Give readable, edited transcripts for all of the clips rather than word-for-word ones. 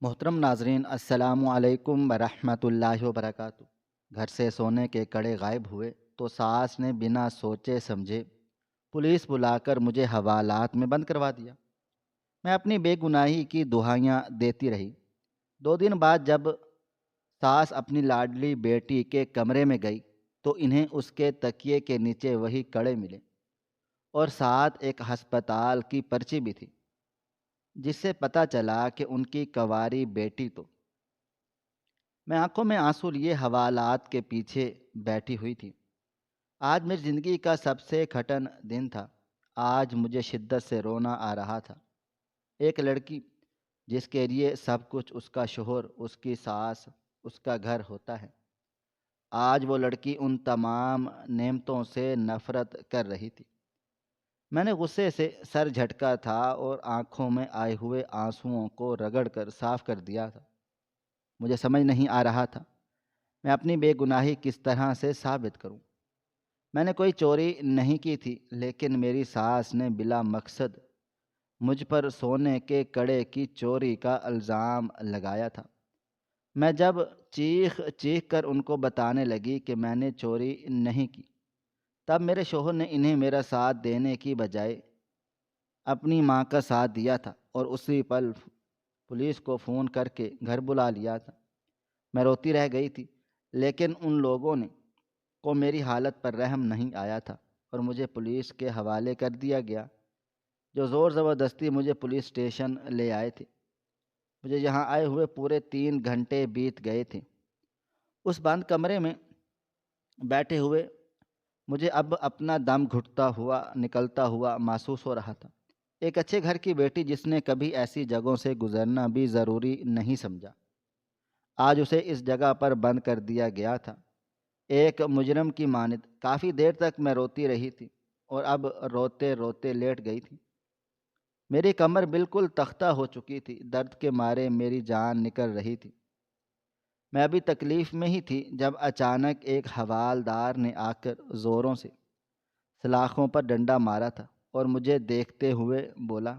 محترم ناظرین السلام علیکم ورحمۃ اللہ وبرکاتہ۔ گھر سے سونے کے کڑے غائب ہوئے تو ساس نے بنا سوچے سمجھے پولیس بلا کر مجھے حوالات میں بند کروا دیا۔ میں اپنی بے گناہی کی دہائیاں دیتی رہی۔ 2 دن بعد جب ساس اپنی لاڈلی بیٹی کے کمرے میں گئی تو انہیں اس کے تکیے کے نیچے وہی کڑے ملے اور ساتھ ایک ہسپتال کی پرچی بھی تھی، جس سے پتہ چلا کہ ان کی کنواری بیٹی تو میں آنکھوں میں آنسو لیے حوالات کے پیچھے بیٹھی ہوئی تھی۔ آج میری زندگی کا سب سے کھٹن دن تھا۔ آج مجھے شدت سے رونا آ رہا تھا۔ ایک لڑکی جس کے لیے سب کچھ اس کا شوہر، اس کی ساس، اس کا گھر ہوتا ہے، آج وہ لڑکی ان تمام نعمتوں سے نفرت کر رہی تھی۔ میں نے غصے سے سر جھٹکا تھا اور آنکھوں میں آئے ہوئے آنسوؤں کو رگڑ کر صاف کر دیا تھا۔ مجھے سمجھ نہیں آ رہا تھا میں اپنی بے گناہی کس طرح سے ثابت کروں۔ میں نے کوئی چوری نہیں کی تھی، لیکن میری ساس نے بلا مقصد مجھ پر سونے کے کڑے کی چوری کا الزام لگایا تھا۔ میں جب چیخ چیخ کر ان کو بتانے لگی کہ میں نے چوری نہیں کی، تب میرے شوہر نے انہیں میرا ساتھ دینے کی بجائے اپنی ماں کا ساتھ دیا تھا اور اسی پل پولیس کو فون کر کے گھر بلا لیا تھا۔ میں روتی رہ گئی تھی، لیکن ان لوگوں نے کو میری حالت پر رحم نہیں آیا تھا اور مجھے پولیس کے حوالے کر دیا گیا، جو زور زبردستی مجھے پولیس اسٹیشن لے آئے تھے۔ مجھے یہاں آئے ہوئے پورے 3 گھنٹے بیت گئے تھے۔ اس بند کمرے میں بیٹھے ہوئے مجھے اب اپنا دم گھٹتا ہوا نکلتا ہوا محسوس ہو رہا تھا۔ ایک اچھے گھر کی بیٹی جس نے کبھی ایسی جگہوں سے گزرنا بھی ضروری نہیں سمجھا، آج اسے اس جگہ پر بند کر دیا گیا تھا، ایک مجرم کی مانند۔ کافی دیر تک میں روتی رہی تھی اور اب روتے روتے لیٹ گئی تھی۔ میری کمر بالکل تختہ ہو چکی تھی، درد کے مارے میری جان نکل رہی تھی۔ میں ابھی تکلیف میں ہی تھی جب اچانک ایک حوالدار نے آ کر زوروں سے سلاخوں پر ڈنڈا مارا تھا اور مجھے دیکھتے ہوئے بولا،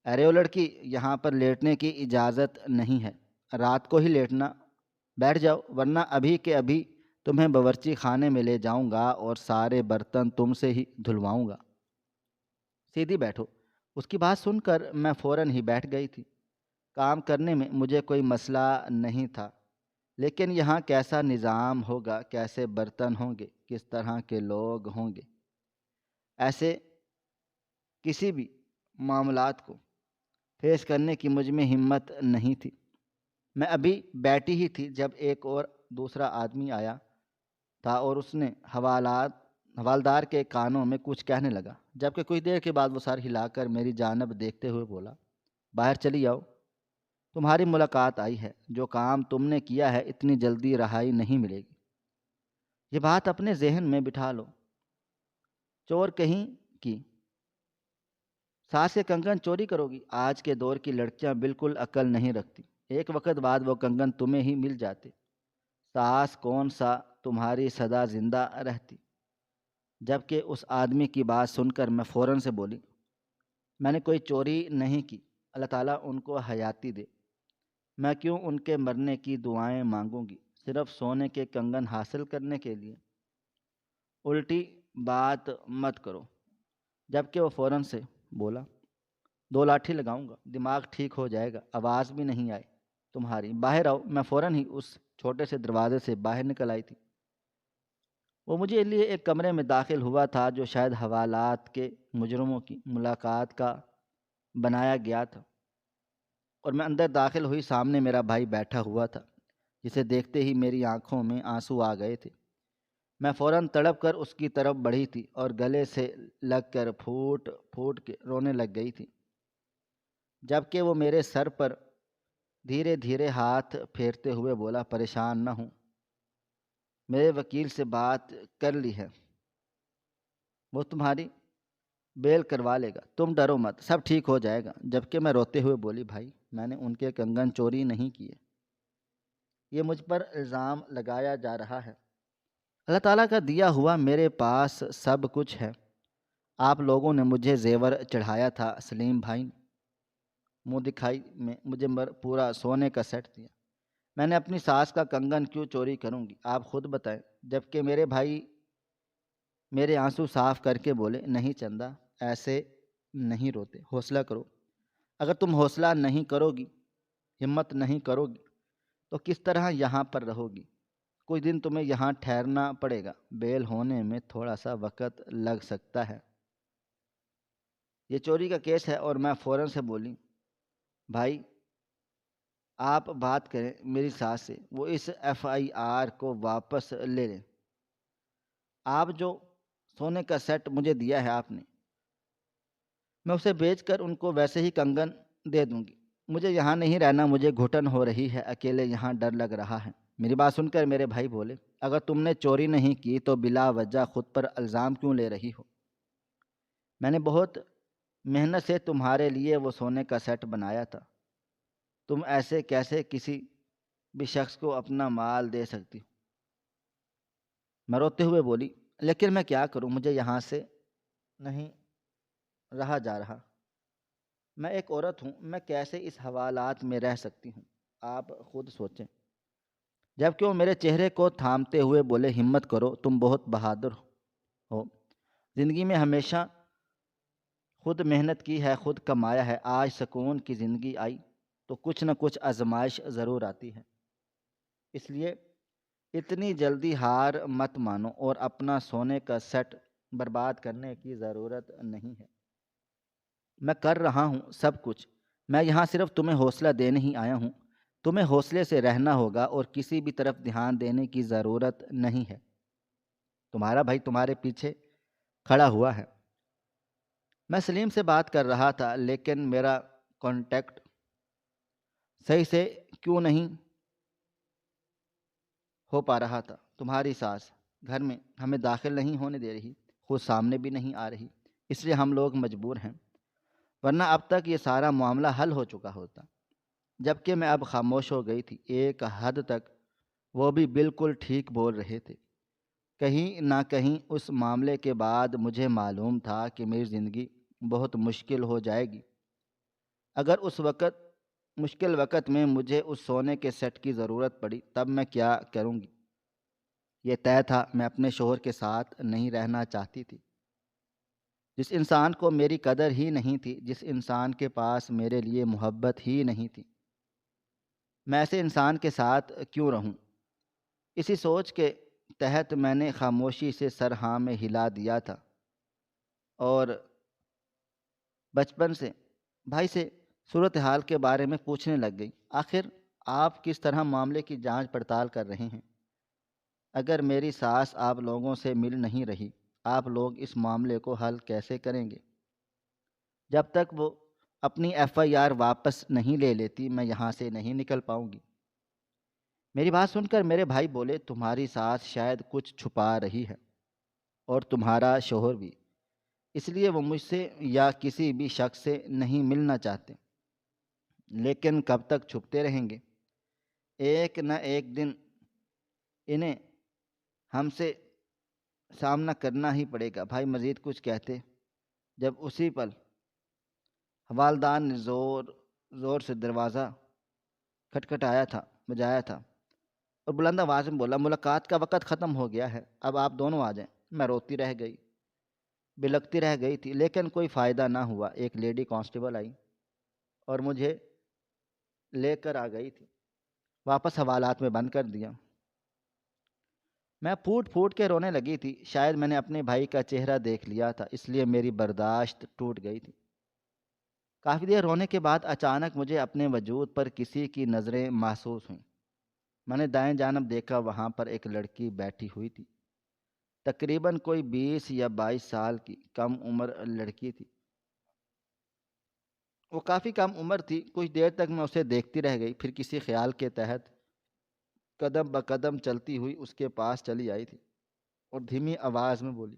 ارے او لڑکی، یہاں پر لیٹنے کی اجازت نہیں ہے، رات کو ہی لیٹنا، بیٹھ جاؤ ورنہ ابھی کے ابھی تمہیں باورچی خانے میں لے جاؤں گا اور سارے برتن تم سے ہی دھلواؤں گا، سیدھی بیٹھو۔ اس کی بات سن کر میں فوراً ہی بیٹھ گئی تھی۔ کام کرنے میں مجھے کوئی مسئلہ نہیں تھا، لیکن یہاں کیسا نظام ہوگا، کیسے برتن ہوں گے، کس طرح کے لوگ ہوں گے، ایسے کسی بھی معاملات کو فیس کرنے کی مجھ میں ہمت نہیں تھی۔ میں ابھی بیٹھی ہی تھی جب ایک اور دوسرا آدمی آیا تھا اور اس نے حوالدار کے کانوں میں کچھ کہنے لگا، جبکہ کچھ دیر کے بعد وہ سر ہلا کر میری جانب دیکھتے ہوئے بولا، باہر چلی آؤ، تمہاری ملاقات آئی ہے، جو کام تم نے کیا ہے اتنی جلدی رہائی نہیں ملے گی، یہ بات اپنے ذہن میں بٹھا لو۔ چور کہیں کی، ساس کے کنگن چوری کرو گی؟ آج کے دور کی لڑکیاں بالکل عقل نہیں رکھتی، ایک وقت بعد وہ کنگن تمہیں ہی مل جاتے، ساس کون سا تمہاری سدا زندہ رہتی۔ جبکہ اس آدمی کی بات سن کر میں فوراً سے بولی، میں نے کوئی چوری نہیں کی، اللہ تعالیٰ ان کو حیاتی دے، میں کیوں ان کے مرنے کی دعائیں مانگوں گی صرف سونے کے کنگن حاصل کرنے کے لیے؟ الٹی بات مت کرو۔ جبکہ وہ فوراً سے بولا، 2 لاٹھی لگاؤں گا، دماغ ٹھیک ہو جائے گا، آواز بھی نہیں آئی تمہاری، باہر آؤ۔ میں فوراً ہی اس چھوٹے سے دروازے سے باہر نکل آئی تھی۔ وہ مجھے لیے ایک کمرے میں داخل ہوا تھا جو شاید حوالات کے مجرموں کی ملاقات کا بنایا گیا تھا، اور میں اندر داخل ہوئی، سامنے میرا بھائی بیٹھا ہوا تھا، جسے دیکھتے ہی میری آنکھوں میں آنسو آ گئے تھے۔ میں فوراً تڑپ کر اس کی طرف بڑھی تھی اور گلے سے لگ کر پھوٹ پھوٹ کے رونے لگ گئی تھی، جبکہ وہ میرے سر پر دھیرے دھیرے ہاتھ پھیرتے ہوئے بولا، پریشان نہ ہوں، میرے وکیل سے بات کر لی ہے، وہ تمہاری بیل کروا لے گا، تم ڈرو مت، سب ٹھیک ہو جائے گا۔ جبکہ میں روتے ہوئے بولی، بھائی میں نے ان کے کنگن چوری نہیں کیے، یہ مجھ پر الزام لگایا جا رہا ہے، اللہ تعالیٰ کا دیا ہوا میرے پاس سب کچھ ہے، آپ لوگوں نے مجھے زیور چڑھایا تھا، سلیم بھائی نے، منہ دکھائی میں مجھے پورا سونے کا سیٹ دیا۔ میں نے اپنی ساس کا کنگن کیوں چوری کروں گی، آپ خود بتائیں۔ جبکہ میرے بھائی میرے آنسو صاف کر کے بولے، نہیں چندا، ایسے نہیں روتے، حوصلہ کرو۔ اگر تم حوصلہ نہیں کرو گی، ہمت نہیں کرو گی، تو کس طرح یہاں پر رہو گی؟ کچھ دن تمہیں یہاں ٹھہرنا پڑے گا، بیل ہونے میں تھوڑا سا وقت لگ سکتا ہے۔ یہ چوری کا کیس ہے۔ اور میں فوراً سے بولی، بھائی آپ بات کریں میری ساس سے، وہ اس FIR کو واپس لے لیں۔ آپ جو سونے کا سیٹ مجھے دیا ہے آپ نے، میں اسے بیچ کر ان کو ویسے ہی کنگن دے دوں گی۔ مجھے یہاں نہیں رہنا، مجھے گھٹن ہو رہی ہے، اکیلے یہاں ڈر لگ رہا ہے۔ میری بات سن کر میرے بھائی بولے، اگر تم نے چوری نہیں کی تو بلا وجہ خود پر الزام کیوں لے رہی ہو؟ میں نے بہت محنت سے تمہارے لیے وہ سونے کا سیٹ بنایا تھا، تم ایسے کیسے کسی بھی شخص کو اپنا مال دے سکتی ہو؟ میں روتے ہوئے بولی، لیکن میں کیا کروں، مجھے یہاں سے نہیں رہا جا رہا۔ میں ایک عورت ہوں، میں کیسے اس حوالات میں رہ سکتی ہوں؟ آپ خود سوچیں۔ جبکہ وہ میرے چہرے کو تھامتے ہوئے بولے، ہمت کرو، تم بہت بہادر ہو، زندگی میں ہمیشہ خود محنت کی ہے، خود کمایا ہے، آج سکون کی زندگی آئی تو کچھ نہ کچھ آزمائش ضرور آتی ہے، اس لیے اتنی جلدی ہار مت مانو اور اپنا سونے کا سیٹ برباد کرنے کی ضرورت نہیں ہے۔ میں کر رہا ہوں سب کچھ، میں یہاں صرف تمہیں حوصلہ دینے ہی آیا ہوں۔ تمہیں حوصلے سے رہنا ہوگا اور کسی بھی طرف دھیان دینے کی ضرورت نہیں ہے۔ تمہارا بھائی تمہارے پیچھے کھڑا ہوا ہے۔ میں سلیم سے بات کر رہا تھا، لیکن میرا کانٹیکٹ صحیح سے کیوں نہیں ہو پا رہا تھا۔ تمہاری ساس گھر میں ہمیں داخل نہیں ہونے دے رہی، خود سامنے بھی نہیں آ رہی، اس لیے ہم لوگ مجبور ہیں، ورنہ اب تک یہ سارا معاملہ حل ہو چکا ہوتا۔ جبکہ میں اب خاموش ہو گئی تھی۔ ایک حد تک وہ بھی بالکل ٹھیک بول رہے تھے۔ کہیں نہ کہیں اس معاملے کے بعد مجھے معلوم تھا کہ میری زندگی بہت مشکل ہو جائے گی۔ اگر اس وقت مشکل وقت میں مجھے اس سونے کے سیٹ کی ضرورت پڑی تب میں کیا کروں گی؟ یہ طے تھا، میں اپنے شوہر کے ساتھ نہیں رہنا چاہتی تھی۔ جس انسان کو میری قدر ہی نہیں تھی، جس انسان کے پاس میرے لیے محبت ہی نہیں تھی، میں ایسے انسان کے ساتھ کیوں رہوں؟ اسی سوچ کے تحت میں نے خاموشی سے سر ہاں میں ہلا دیا تھا اور بچپن سے بھائی سے صورتحال کے بارے میں پوچھنے لگ گئی۔ آخر آپ کس طرح معاملے کی جانچ پڑتال کر رہے ہیں؟ اگر میری ساس آپ لوگوں سے مل نہیں رہی، آپ لوگ اس معاملے کو حل کیسے کریں گے؟ جب تک وہ اپنی FIR واپس نہیں لے لیتی، میں یہاں سے نہیں نکل پاؤں گی۔ میری بات سن کر میرے بھائی بولے، تمہاری ساس شاید کچھ چھپا رہی ہے، اور تمہارا شوہر بھی، اس لیے وہ مجھ سے یا کسی بھی شخص سے نہیں ملنا چاہتے۔ لیکن کب تک چھپتے رہیں گے؟ ایک نہ ایک دن انہیں ہم سے سامنا کرنا ہی پڑے گا۔ بھائی مزید کچھ کہتے جب اسی پل حوالدار نے زور زور سے دروازہ کھٹکھٹایا تھا، بجایا تھا، اور بلند آواز میں بولا، ملاقات کا وقت ختم ہو گیا ہے، اب آپ دونوں آ جائیں۔ میں روتی رہ گئی، بلکتی رہ گئی تھی، لیکن کوئی فائدہ نہ ہوا۔ ایک لیڈی کانسٹیبل آئی اور مجھے لے کر آ گئی تھی، واپس حوالات میں بند کر دیا۔ میں پھوٹ پھوٹ کے رونے لگی تھی۔ شاید میں نے اپنے بھائی کا چہرہ دیکھ لیا تھا، اس لیے میری برداشت ٹوٹ گئی تھی۔ کافی دیر رونے کے بعد اچانک مجھے اپنے وجود پر کسی کی نظریں محسوس ہوئیں۔ میں نے دائیں جانب دیکھا، وہاں پر ایک لڑکی بیٹھی ہوئی تھی، تقریباً کوئی 20 یا 22 سال کی کم عمر لڑکی تھی۔ وہ کافی کم عمر تھی۔ کچھ دیر تک میں اسے دیکھتی رہ گئی، پھر کسی خیال کے تحت قدم بقدم چلتی ہوئی اس کے پاس چلی آئی تھی اور دھیمی آواز میں بولی،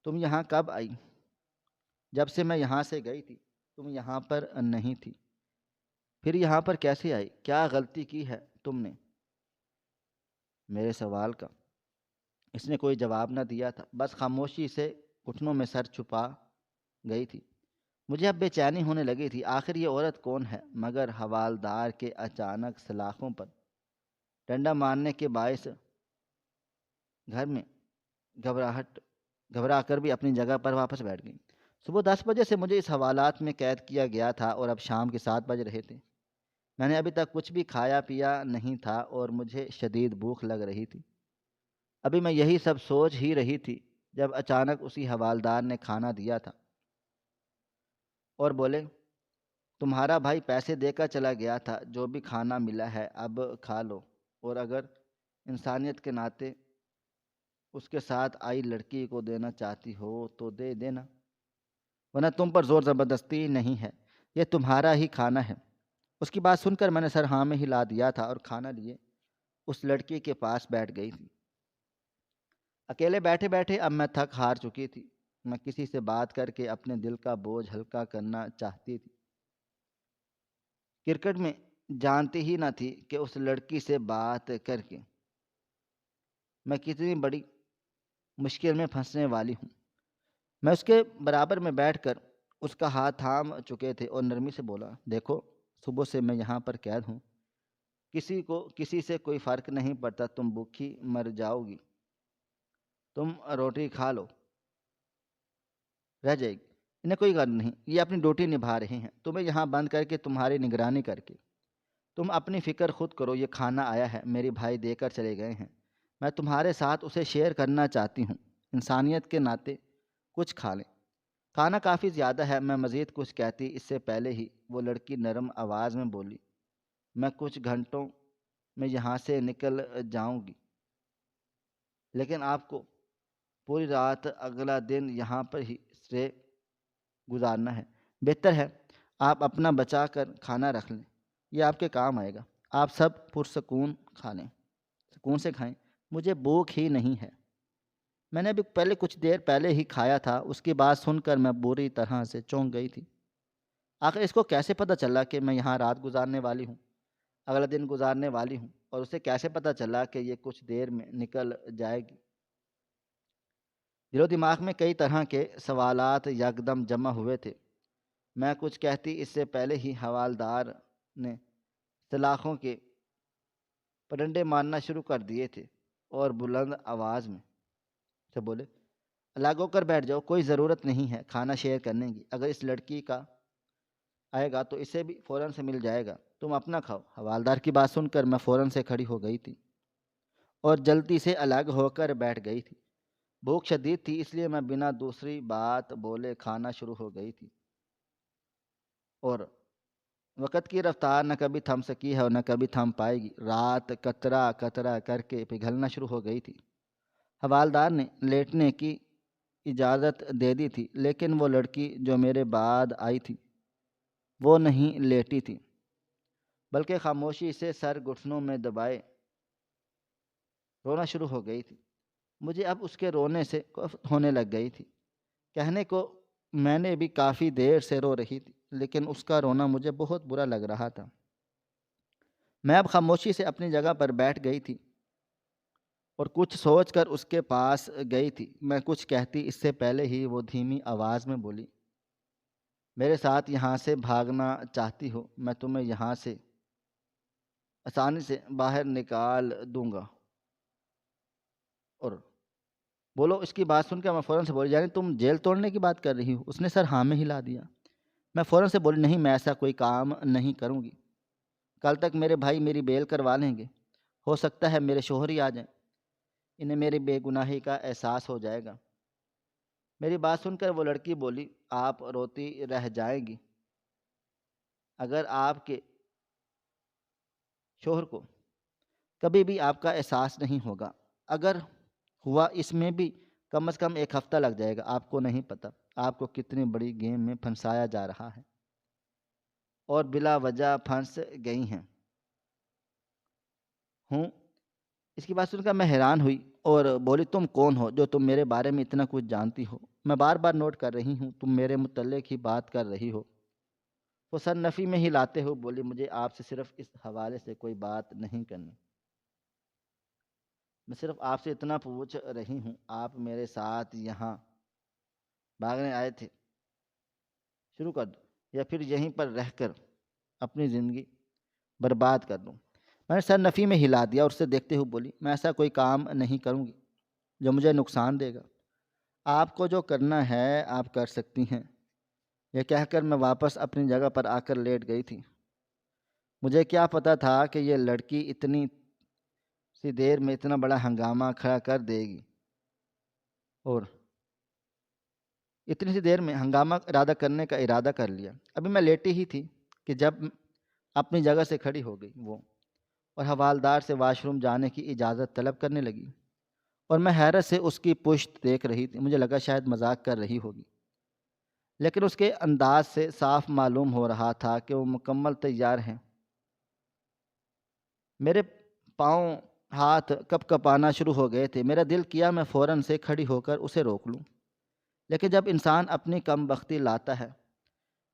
تم یہاں کب آئی؟ جب سے میں یہاں سے گئی تھی تم یہاں پر نہیں تھی، پھر یہاں پر کیسے آئی؟ کیا غلطی کی ہے تم نے؟ میرے سوال کا اس نے کوئی جواب نہ دیا تھا، بس خاموشی سے گھٹنوں میں سر چھپا گئی تھی۔ مجھے اب بے چینی ہونے لگی تھی، آخر یہ عورت کون ہے؟ مگر حوالدار کے اچانک سلاخوں پر ڈنڈا مارنے کے باعث گھر میں گھبراہٹ گھبرا کر بھی اپنی جگہ پر واپس بیٹھ گئی۔ صبح 10 بجے سے مجھے اس حوالات میں قید کیا گیا تھا اور اب شام کے 7 بج رہے تھے۔ میں نے ابھی تک کچھ بھی کھایا پیا نہیں تھا اور مجھے شدید بھوک لگ رہی تھی۔ ابھی میں یہی سب سوچ ہی رہی تھی جب اچانک اسی حوالدار نے کھانا دیا تھا اور بولے، تمہارا بھائی پیسے دے کر چلا گیا تھا، جو بھی کھانا ملا ہے اب کھا لو، اور اگر انسانیت کے ناطے اس کے ساتھ آئی لڑکی کو دینا چاہتی ہو تو دے دینا، ورنہ تم پر زور زبردستی نہیں ہے، یہ تمہارا ہی کھانا ہے۔ اس کی بات سن کر میں نے سر ہاں میں ہلا دیا تھا اور کھانا لیے اس لڑکی کے پاس بیٹھ گئی تھی۔ اکیلے بیٹھے بیٹھے اب میں تھک ہار چکی تھی۔ میں کسی سے بات کر کے اپنے دل کا بوجھ ہلکا کرنا چاہتی تھی۔ کرکٹ میں جانتی ہی نہ تھی کہ اس لڑکی سے بات کر کے میں کتنی بڑی مشکل میں پھنسنے والی ہوں۔ میں اس کے برابر میں بیٹھ کر اس کا ہاتھ تھام چکے تھے اور نرمی سے بولا، دیکھو صبح سے میں یہاں پر قید ہوں، کسی سے کوئی فرق نہیں پڑتا، تم بھوکی مر جاؤ گی، تم روٹی کھا لو، رہ جائے گی، انہیں کوئی غرض نہیں، یہ اپنی ڈیوٹی نبھا رہے ہیں، تمہیں یہاں بند کر کے تمہاری نگرانی کر کے، تم اپنی فکر خود کرو، یہ کھانا آیا ہے، میرے بھائی دے کر چلے گئے ہیں، میں تمہارے ساتھ اسے شیئر کرنا چاہتی ہوں، انسانیت کے ناطے کچھ کھا لیں۔ کھانا کافی زیادہ ہے۔ میں مزید کچھ کہتی اس سے پہلے ہی وہ لڑکی نرم آواز میں بولی، میں کچھ گھنٹوں میں یہاں سے نکل جاؤں گی، لیکن آپ کو پوری رات اگلا دن یہاں پر ہی اسٹے گزارنا ہے۔ بہتر ہے آپ اپنا بچا کر کھانا رکھ لیں، یہ آپ کے کام آئے گا، آپ سب پرسکون کھا لیں، سکون سے کھائیں، مجھے بھوک ہی نہیں ہے، میں نے ابھی کچھ دیر پہلے ہی کھایا تھا۔ اس کی بات سن کر میں بری طرح سے چونک گئی تھی۔ آخر اس کو کیسے پتہ چلا کہ میں یہاں رات گزارنے والی ہوں، اگلا دن گزارنے والی ہوں، اور اسے کیسے پتہ چلا کہ یہ کچھ دیر میں نکل جائے گی؟ دل و دماغ میں کئی طرح کے سوالات یکدم جمع ہوئے تھے۔ میں کچھ کہتی اس سے پہلے ہی حوالدار نے سلاخوں کے پرنڈے مارنا شروع کر دیے تھے اور بلند آواز میں سے بولے، الگ ہو کر بیٹھ جاؤ، کوئی ضرورت نہیں ہے کھانا شیئر کرنے کی، اگر اس لڑکی کا آئے گا تو اسے بھی فوراً سے مل جائے گا، تم اپنا کھاؤ۔ حوالدار کی بات سن کر میں فوراً سے کھڑی ہو گئی تھی اور جلدی سے الگ ہو کر بیٹھ گئی تھی۔ بھوک شدید تھی، اس لیے میں بنا دوسری بات بولے کھانا شروع ہو گئی تھی، اور وقت کی رفتار نہ کبھی تھم سکی ہے اور نہ کبھی تھم پائے گی۔ رات قطرہ قطرہ کر کے پگھلنا شروع ہو گئی تھی۔ حوالدار نے لیٹنے کی اجازت دے دی تھی، لیکن وہ لڑکی جو میرے بعد آئی تھی وہ نہیں لیٹی تھی، بلکہ خاموشی سے سر گھٹنوں میں دبائے رونا شروع ہو گئی تھی۔ مجھے اب اس کے رونے سے کفت ہونے لگ گئی تھی۔ کہنے کو میں نے بھی کافی دیر سے رو رہی تھی، لیکن اس کا رونا مجھے بہت برا لگ رہا تھا۔ میں اب خاموشی سے اپنی جگہ پر بیٹھ گئی تھی اور کچھ سوچ کر اس کے پاس گئی تھی۔ میں کچھ کہتی اس سے پہلے ہی وہ دھیمی آواز میں بولی، میرے ساتھ یہاں سے بھاگنا چاہتی ہو، میں تمہیں یہاں سے آسانی سے باہر نکال دوں گا، اور بولو۔ اس کی بات سن کر میں فوراً سے بولی، یعنی تم جیل توڑنے کی بات کر رہی ہو؟ اس نے سر ہاں میں ہلا دیا۔ میں فوراً سے بولی، نہیں، میں ایسا کوئی کام نہیں کروں گی، کل تک میرے بھائی میری بیل کروا لیں گے، ہو سکتا ہے میرے شوہر ہی آ جائیں، انہیں میری بے گناہی کا احساس ہو جائے گا۔ میری بات سن کر وہ لڑکی بولی، آپ روتی رہ جائیں گی، اگر آپ کے شوہر کو کبھی بھی آپ کا احساس نہیں ہوگا، اگر ہوا اس میں بھی کم از کم 1 ہفتہ لگ جائے گا، آپ کو نہیں پتہ آپ کو کتنی بڑی گیم میں پھنسایا جا رہا ہے، اور بلا وجہ پھنس گئی ہیں ہوں۔ اس کی بات سن کر میں حیران ہوئی اور بولی، تم کون ہو جو تم میرے بارے میں اتنا کچھ جانتی ہو؟ میں بار بار نوٹ کر رہی ہوں تم میرے متعلق ہی بات کر رہی ہو۔ وہ سر نفی میں ہی لاتے ہو بولی، مجھے آپ سے صرف اس حوالے سے کوئی بات نہیں کرنی، میں صرف آپ سے اتنا پوچھ رہی ہوں، آپ میرے ساتھ یہاں بھاگنے آئے تھے، شروع کر دوں یا پھر یہیں پر رہ کر اپنی زندگی برباد کر دوں؟ میں نے سر نفی میں ہلا دیا اور اسے دیکھتے ہوئے بولی، میں ایسا کوئی کام نہیں کروں گی جو مجھے نقصان دے گا۔ آپ کو جو کرنا ہے آپ کر سکتی ہیں۔ یہ کہہ کر میں واپس اپنی جگہ پر آ کر لیٹ گئی تھی۔ مجھے کیا پتہ تھا کہ یہ لڑکی اتنی سی دیر میں اتنا بڑا ہنگامہ کھڑا کر دے گی، اور اتنی سی دیر میں ہنگامہ ارادہ کرنے کا ارادہ کر لیا۔ ابھی میں لیٹی ہی تھی کہ جب اپنی جگہ سے کھڑی ہو گئی وہ، اور حوالدار سے واش روم جانے کی اجازت طلب کرنے لگی، اور میں حیرت سے اس کی پشت دیکھ رہی تھی۔ مجھے لگا شاید مذاق کر رہی ہوگی، لیکن اس کے انداز سے صاف معلوم ہو رہا تھا کہ وہ مکمل تیار ہیں۔ میرے پاؤں ہاتھ کپ کپانا شروع ہو گئے تھے۔ میرا دل کیا میں فوراً سے کھڑی ہو کر اسے روک لوں، لیکن جب انسان اپنی کم بختی لاتا ہے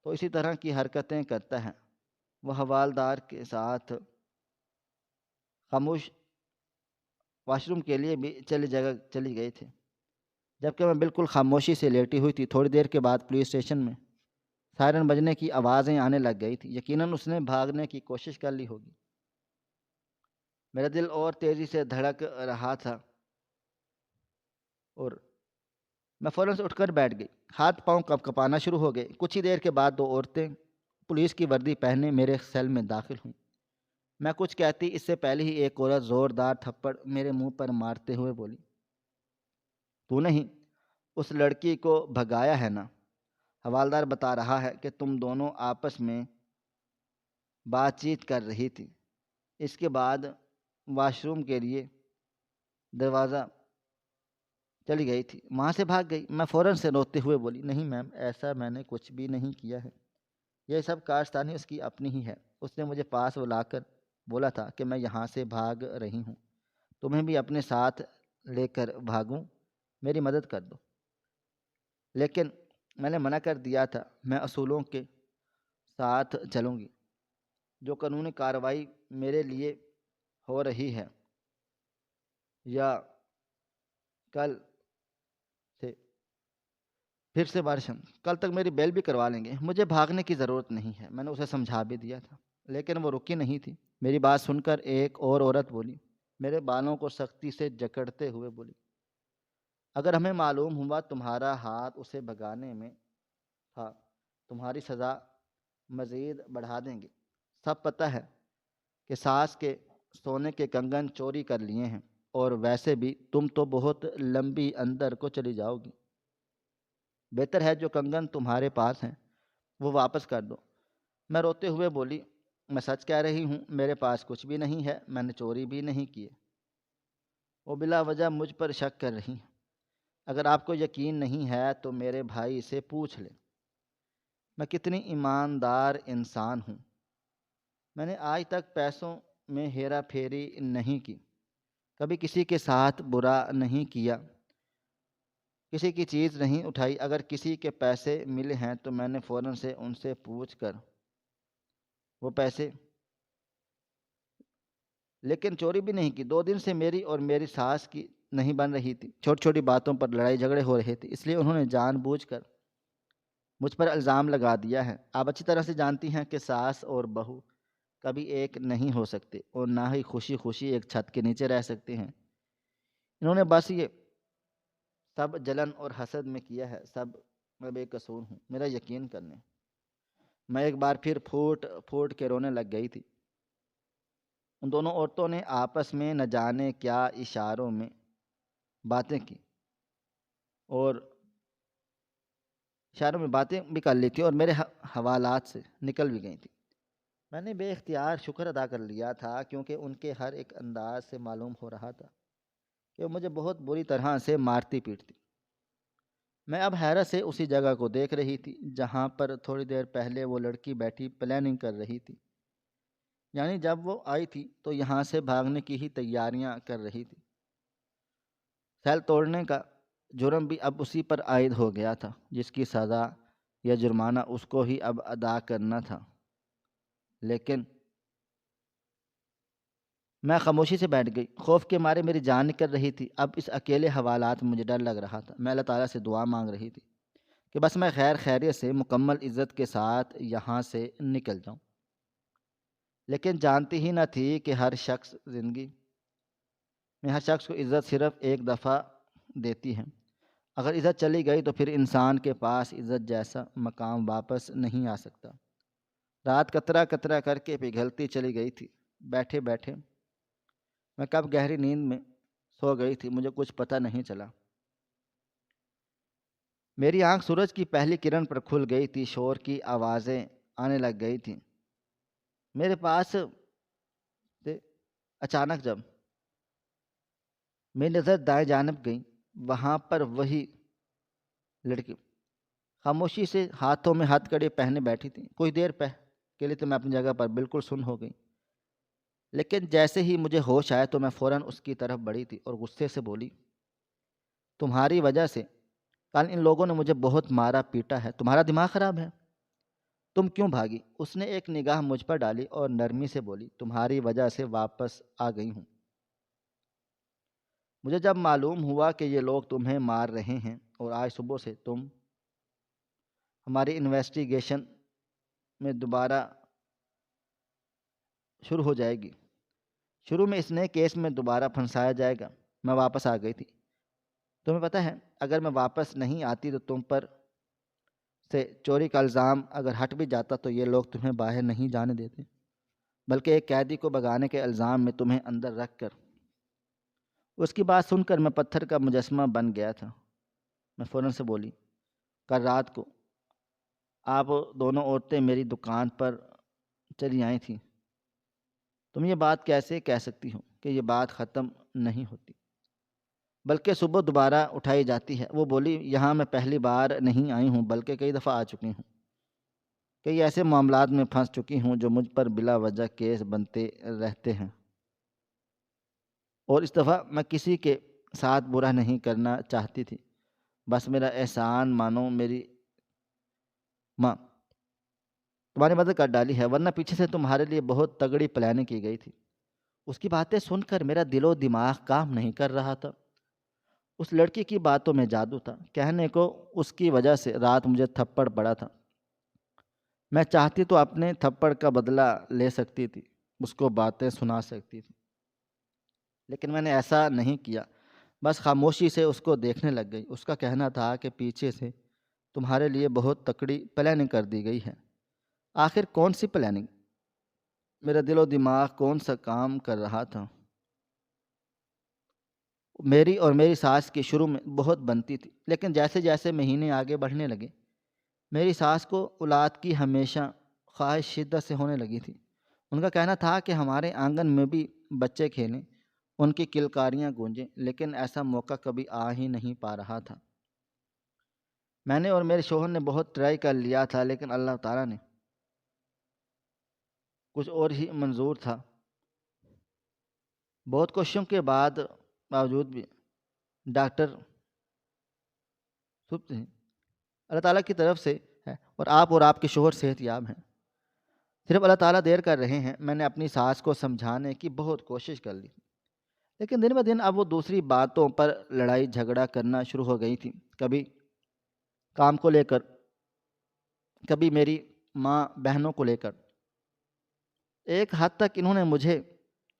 تو اسی طرح کی حرکتیں کرتا ہے۔ وہ حوالدار کے ساتھ خاموش واش روم کے لیے بھی چلی گئی تھی، جبکہ میں بالکل خاموشی سے لیٹی ہوئی تھی۔ تھوڑی دیر کے بعد پولیس اسٹیشن میں سائرن بجنے کی آوازیں آنے لگ گئی تھی۔ یقیناً اس نے بھاگنے کی کوشش کر لی ہوگی۔ میرا دل اور تیزی سے دھڑک رہا تھا اور میں فوراً سے اٹھ کر بیٹھ گئی۔ ہاتھ پاؤں کپ کپانا شروع ہو گئے۔ کچھ ہی دیر کے بعد دو عورتیں پولیس کی وردی پہنے میرے سیل میں داخل ہوئیں۔ میں کچھ کہتی اس سے پہلے ہی ایک عورت زوردار تھپڑ میرے منہ پر مارتے ہوئے بولی، تو نے ہی اس لڑکی کو بھگایا ہے نا؟ حوالدار بتا رہا ہے کہ تم دونوں آپس میں بات چیت کر رہی تھی۔ اس کے بعد واش روم کے لیے دروازہ چلی گئی تھی، وہاں سے بھاگ گئی۔ میں فوراً سے روتے ہوئے بولی، نہیں میم، ایسا میں نے کچھ بھی نہیں کیا ہے، یہ سب کارستانی اس کی اپنی ہی ہے۔ اس نے مجھے پاس بلا کر بولا تھا کہ میں یہاں سے بھاگ رہی ہوں، تمہیں بھی اپنے ساتھ لے کر بھاگوں، میری مدد کر دو۔ لیکن میں نے منع کر دیا تھا، میں اصولوں کے ساتھ چلوں گی۔ جو قانونی کارروائی میرے لیے ہو رہی ہے یا کل سے پھر سے بارشن کل تک میری بیل بھی کروا لیں گے، مجھے بھاگنے کی ضرورت نہیں ہے۔ میں نے اسے سمجھا بھی دیا تھا، لیکن وہ رکی نہیں تھی۔ میری بات سن کر ایک اور عورت بولی، میرے بالوں کو سختی سے جکڑتے ہوئے بولی، اگر ہمیں معلوم ہوا تمہارا ہاتھ اسے بھگانے میں تھا، تمہاری سزا مزید بڑھا دیں گے۔ سب پتہ ہے کہ ساس کے سونے کے کنگن چوری کر لیے ہیں، اور ویسے بھی تم تو بہت لمبی اندر کو چلی جاؤ گی۔ بہتر ہے جو کنگن تمہارے پاس ہیں وہ واپس کر دو۔ میں روتے ہوئے بولی، میں سچ کہہ رہی ہوں، میرے پاس کچھ بھی نہیں ہے، میں نے چوری بھی نہیں کیے۔ وہ بلا وجہ مجھ پر شک کر رہی ہیں۔ اگر آپ کو یقین نہیں ہے تو میرے بھائی سے پوچھ لیں، میں کتنی ایماندار انسان ہوں۔ میں نے آج تک پیسوں میں ہیرا پھیری نہیں کی، کبھی کسی کے ساتھ برا نہیں کیا، کسی کی چیز نہیں اٹھائی۔ اگر کسی کے پیسے ملے ہیں تو میں نے فوراً سے ان سے پوچھ کر وہ پیسے، لیکن چوری بھی نہیں کی۔ 2 دن سے میری اور میری ساس کی نہیں بن رہی تھی، چھوٹی چھوٹی باتوں پر لڑائی جھگڑے ہو رہے تھے، اس لیے انہوں نے جان بوجھ کر مجھ پر الزام لگا دیا ہے۔ آپ اچھی طرح سے جانتی ہیں کہ ساس اور بہو کبھی ایک نہیں ہو سکتے، اور نہ ہی خوشی خوشی ایک چھت کے نیچے رہ سکتے ہیں۔ انہوں نے بس یہ سب جلن اور حسد میں کیا ہے، سب میں بے قصور ہوں، میرا یقین کرنے۔ میں ایک بار پھر پھوٹ پھوٹ کے رونے لگ گئی تھی۔ ان دونوں عورتوں نے آپس میں نہ جانے کیا اشاروں میں باتیں کی، اور اشاروں میں باتیں بھی کر لی تھی، اور میرے حوالات سے نکل بھی گئی تھی۔ میں نے بے اختیار شکر ادا کر لیا تھا، کیونکہ ان کے ہر ایک انداز سے معلوم ہو رہا تھا کہ وہ مجھے بہت بری طرح سے مارتی پیٹتی۔ میں اب حیرت سے اسی جگہ کو دیکھ رہی تھی جہاں پر تھوڑی دیر پہلے وہ لڑکی بیٹھی پلاننگ کر رہی تھی، یعنی جب وہ آئی تھی تو یہاں سے بھاگنے کی ہی تیاریاں کر رہی تھی۔ سیل توڑنے کا جرم بھی اب اسی پر عائد ہو گیا تھا، جس کی سزا یا جرمانہ اس کو ہی اب ادا کرنا تھا۔ لیکن میں خاموشی سے بیٹھ گئی، خوف کے مارے میری جان نکل رہی تھی۔ اب اس اکیلے حوالات میں مجھے ڈر لگ رہا تھا۔ میں اللہ تعالیٰ سے دعا مانگ رہی تھی کہ بس میں خیر خیریت سے مکمل عزت کے ساتھ یہاں سے نکل جاؤں، لیکن جانتی ہی نہ تھی کہ زندگی میں ہر شخص کو عزت صرف ایک دفعہ دیتی ہے۔ اگر عزت چلی گئی تو پھر انسان کے پاس عزت جیسا مقام واپس نہیں آ سکتا۔ رات کترا کترا کر کے پگھلتی چلی گئی تھی۔ بیٹھے بیٹھے میں کب گہری نیند میں سو گئی تھی مجھے کچھ پتہ نہیں چلا۔ میری آنکھ سورج کی پہلی کرن پر کھل گئی تھی، شور کی آوازیں آنے لگ گئی تھیں میرے پاس سے۔ اچانک جب میری نظر دائیں جانب گئی، وہاں پر وہی لڑکی خاموشی سے ہاتھوں میں ہتھ کڑی پہنے بیٹھی تھی۔ کچھ دیر کے لیے تو میں اپنی جگہ پر بالکل سن ہو گئی، لیکن جیسے ہی مجھے ہوش آیا تو میں فوراً اس کی طرف بڑھی تھی اور غصے سے بولی، تمہاری وجہ سے کل ان لوگوں نے مجھے بہت مارا پیٹا ہے، تمہارا دماغ خراب ہے؟ تم کیوں بھاگی؟ اس نے ایک نگاہ مجھ پر ڈالی اور نرمی سے بولی، تمہاری وجہ سے واپس آ گئی ہوں۔ مجھے جب معلوم ہوا کہ یہ لوگ تمہیں مار رہے ہیں اور آج صبح سے تم ہماری انویسٹیگیشن میں دوبارہ شروع ہو جائے گی، شروع میں اس نئے کیس میں دوبارہ پھنسایا جائے گا، میں واپس آ گئی تھی۔ تمہیں پتہ ہے اگر میں واپس نہیں آتی تو تم پر سے چوری کا الزام اگر ہٹ بھی جاتا تو یہ لوگ تمہیں باہر نہیں جانے دیتے، بلکہ ایک قیدی کو بھگانے کے الزام میں تمہیں اندر رکھ کر۔ اس کی بات سن کر میں پتھر کا مجسمہ بن گیا تھا۔ میں فوراً سے بولی، کل رات کو آپ دونوں عورتیں میری دکان پر چلی آئی تھیں، تم یہ بات کیسے کہہ سکتی ہو کہ یہ بات ختم نہیں ہوتی بلکہ صبح دوبارہ اٹھائی جاتی ہے؟ وہ بولی، یہاں میں پہلی بار نہیں آئی ہوں بلکہ کئی دفعہ آ چکی ہوں، کئی ایسے معاملات میں پھنس چکی ہوں جو مجھ پر بلا وجہ کیس بنتے رہتے ہیں، اور اس دفعہ میں کسی کے ساتھ برا نہیں کرنا چاہتی تھی، بس میرا احسان مانو، میری ماں تمہاری مدد کر ڈالی ہے، ورنہ پیچھے سے تمہارے لیے بہت تگڑی پلاننگ کی گئی تھی۔ اس کی باتیں سن کر میرا دل و دماغ کام نہیں کر رہا تھا۔ اس لڑکی کی باتوں میں جادو تھا، کہنے کو اس کی وجہ سے رات مجھے تھپڑ پڑا تھا، میں چاہتی تو اپنے تھپڑ کا بدلہ لے سکتی تھی، اس کو باتیں سنا سکتی تھی، لیکن میں نے ایسا نہیں کیا، بس خاموشی سے اس کو دیکھنے لگ گئی۔ اس کا کہنا تھا کہ پیچھے سے تمہارے لیے بہت تکڑی پلاننگ کر دی گئی ہے۔ آخر کون سی پلاننگ؟ میرا دل و دماغ کون سا کام کر رہا تھا؟ میری اور میری ساس کی شروع میں بہت بنتی تھی، لیکن جیسے جیسے مہینے آگے بڑھنے لگے میری ساس کو اولاد کی ہمیشہ خواہش شدت سے ہونے لگی تھی۔ ان کا کہنا تھا کہ ہمارے آنگن میں بھی بچے کھیلیں، ان کی کلکاریاں گونجیں، لیکن ایسا موقع کبھی آ ہی نہیں پا رہا تھا۔ میں نے اور میرے شوہر نے بہت ٹرائی کر لیا تھا، لیکن اللہ تعالیٰ نے کچھ اور ہی منظور تھا۔ بہت کوششوں کے باوجود بھی ڈاکٹر اللہ تعالیٰ کی طرف سے ہے اور آپ کے شوہر صحت یاب ہیں، صرف اللہ تعالیٰ دیر کر رہے ہیں۔ میں نے اپنی ساس کو سمجھانے کی بہت کوشش کر لی، لیکن دن بہ دن اب وہ دوسری باتوں پر لڑائی جھگڑا کرنا شروع ہو گئی تھی، کبھی کام کو لے کر، کبھی میری ماں بہنوں کو لے کر۔ ایک حد تک انہوں نے مجھے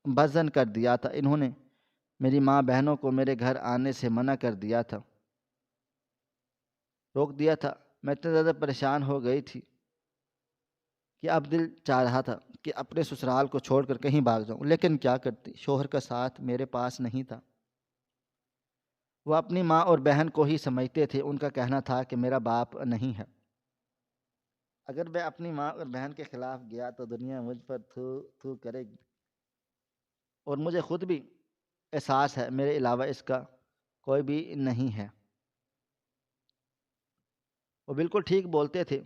بدظن کر دیا تھا، انہوں نے میری ماں بہنوں کو میرے گھر آنے سے منع کر دیا تھا، روک دیا تھا۔ میں اتنا زیادہ پریشان ہو گئی تھی کہ اب دل چاہ رہا تھا کہ اپنے سسرال کو چھوڑ کر کہیں بھاگ جاؤں، لیکن کیا کرتی، شوہر کا ساتھ میرے پاس نہیں تھا۔ وہ اپنی ماں اور بہن کو ہی سمجھتے تھے، ان کا کہنا تھا کہ میرا باپ نہیں ہے، اگر میں اپنی ماں اور بہن کے خلاف گیا تو دنیا مجھ پر تھو تھو کرے گی، اور مجھے خود بھی احساس ہے میرے علاوہ اس کا کوئی بھی نہیں ہے۔ وہ بالکل ٹھیک بولتے تھے،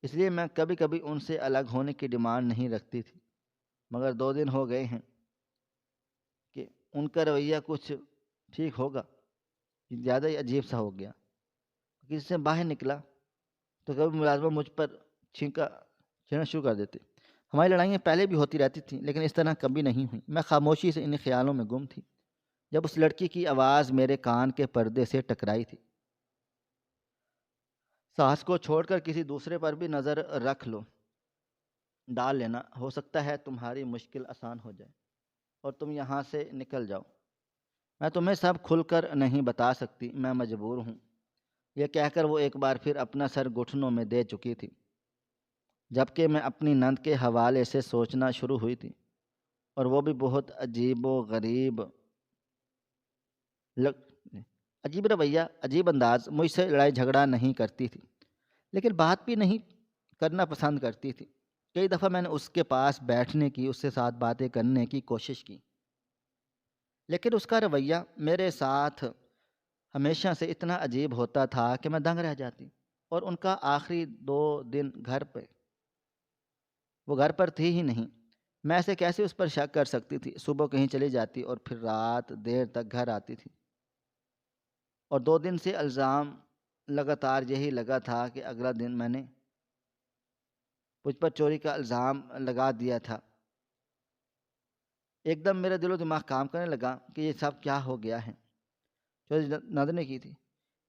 اس لیے میں کبھی کبھی ان سے الگ ہونے کی ڈیمانڈ نہیں رکھتی تھی، مگر 2 دن ہو گئے ہیں کہ ان کا رویہ کچھ ٹھیک ہوگا زیادہ ہی عجیب سا ہو گیا۔ کسی سے باہر نکلا تو کبھی ملازمہ مجھ پر چھیڑنا شروع کر دیتے۔ ہماری لڑائیاں پہلے بھی ہوتی رہتی تھیں، لیکن اس طرح کبھی نہیں ہوئی۔ میں خاموشی سے ان خیالوں میں گم تھی جب اس لڑکی کی آواز میرے کان کے پردے سے ٹکرائی تھی، ساس کو چھوڑ کر کسی دوسرے پر بھی نظر رکھ لو، ڈال لینا، ہو سکتا ہے تمہاری مشکل آسان ہو جائے اور تم یہاں سے نکل جاؤ۔ میں تمہیں سب کھل کر نہیں بتا سکتی، میں مجبور ہوں۔ یہ کہہ کر وہ ایک بار پھر اپنا سر گھٹنوں میں دے چکی تھی، جبکہ میں اپنی نند کے حوالے سے سوچنا شروع ہوئی تھی، اور وہ بھی بہت عجیب و غریب لگ عجیب رویہ، عجیب انداز، مجھ سے لڑائی جھگڑا نہیں کرتی تھی، لیکن بات بھی نہیں کرنا پسند کرتی تھی۔ کئی دفعہ میں نے اس کے پاس بیٹھنے کی، اس کے ساتھ باتیں کرنے کی کوشش کی، لیکن اس کا رویہ میرے ساتھ ہمیشہ سے اتنا عجیب ہوتا تھا کہ میں دنگ رہ جاتی۔ اور ان کا آخری 2 دن وہ گھر پر تھی ہی نہیں۔ میں ایسے کیسے اس پر شک کر سکتی تھی؟ صبح کہیں چلی جاتی اور پھر رات دیر تک گھر آتی تھی، اور 2 دن سے الزام لگاتار یہی لگا تھا کہ اگلا دن میں نے مجھ پر چوری کا الزام لگا دیا تھا۔ ایک دم میرا دل و دماغ کام کرنے لگا کہ یہ سب کیا ہو گیا ہے۔ چوری نند نے کی تھی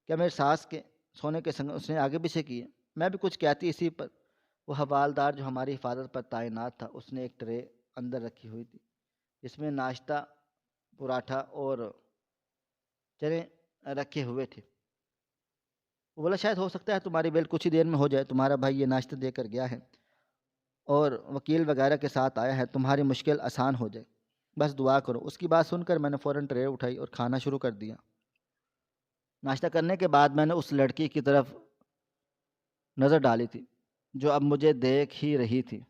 کیا؟ میرے ساس کے سونے کے سنگ اس نے آگے پیچھے کیے؟ میں بھی کچھ کہتی اسی پر وہ حوالدار جو ہماری حفاظت پر تعینات تھا، اس نے ایک ٹرے اندر رکھی ہوئی تھی جس میں ناشتہ، پراٹھا اور چنے رکھے ہوئے تھے۔ وہ بولا شاید ہو سکتا ہے تمہاری بیل کچھ ہی دیر میں ہو جائے، تمہارا بھائی یہ ناشتہ دے کر گیا ہے اور وکیل وغیرہ کے ساتھ آیا ہے، تمہاری مشکل آسان ہو جائے، بس دعا کرو۔ اس کی بات سن کر میں نے فوراً ٹرے اٹھائی اور کھانا شروع کر دیا۔ ناشتہ کرنے کے بعد میں نے اس لڑکی کی طرف نظر ڈالی تھی جو اب مجھے دیکھ ہی رہی تھی۔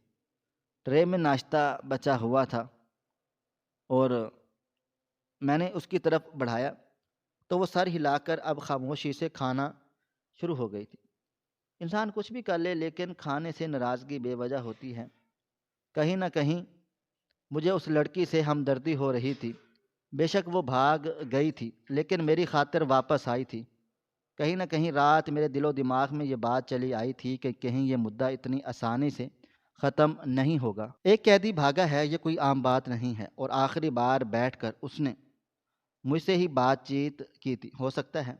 ٹرے میں ناشتہ بچا ہوا تھا اور میں نے اس کی طرف بڑھایا تو وہ سر ہلا کر اب خاموشی سے کھانا شروع ہو گئی تھی۔ انسان کچھ بھی کر لے لیکن کھانے سے ناراضگی بے وجہ ہوتی ہے۔ کہیں نہ کہیں مجھے اس لڑکی سے ہمدردی ہو رہی تھی۔ بے شک وہ بھاگ گئی تھی لیکن میری خاطر واپس آئی تھی۔ کہیں نہ کہیں رات میرے دل و دماغ میں یہ بات چلی آئی تھی کہ کہیں یہ مدعا اتنی آسانی سے ختم نہیں ہوگا۔ ایک قیدی بھاگا ہے، یہ کوئی عام بات نہیں ہے، اور آخری بار بیٹھ کر اس نے مجھ سے ہی بات چیت کی تھی۔ ہو سکتا ہے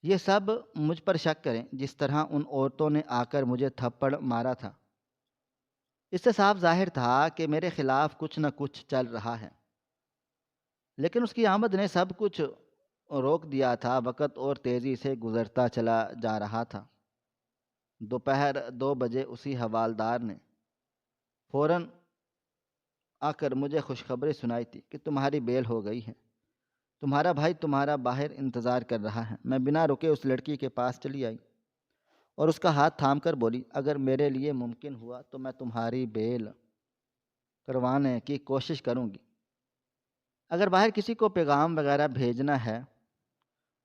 یہ سب مجھ پر شک کریں جس طرح ان عورتوں نے آ کر مجھے تھپڑ مارا تھا۔ اس سے صاف ظاہر تھا کہ میرے خلاف کچھ نہ کچھ چل رہا ہے، لیکن اس کی آمد نے سب کچھ روک دیا تھا۔ وقت اور تیزی سے گزرتا چلا جا رہا تھا۔ دوپہر 2 بجے اسی حوالدار نے فوراً آ کر مجھے خوشخبری سنائی تھی کہ تمہاری بیل ہو گئی ہے، تمہارا بھائی تمہارا باہر انتظار کر رہا ہے۔ میں بنا رکے اس لڑکی کے پاس چلی آئی اور اس کا ہاتھ تھام کر بولی، اگر میرے لیے ممکن ہوا تو میں تمہاری بیل کروانے کی کوشش کروں گی۔ اگر باہر کسی کو پیغام وغیرہ بھیجنا ہے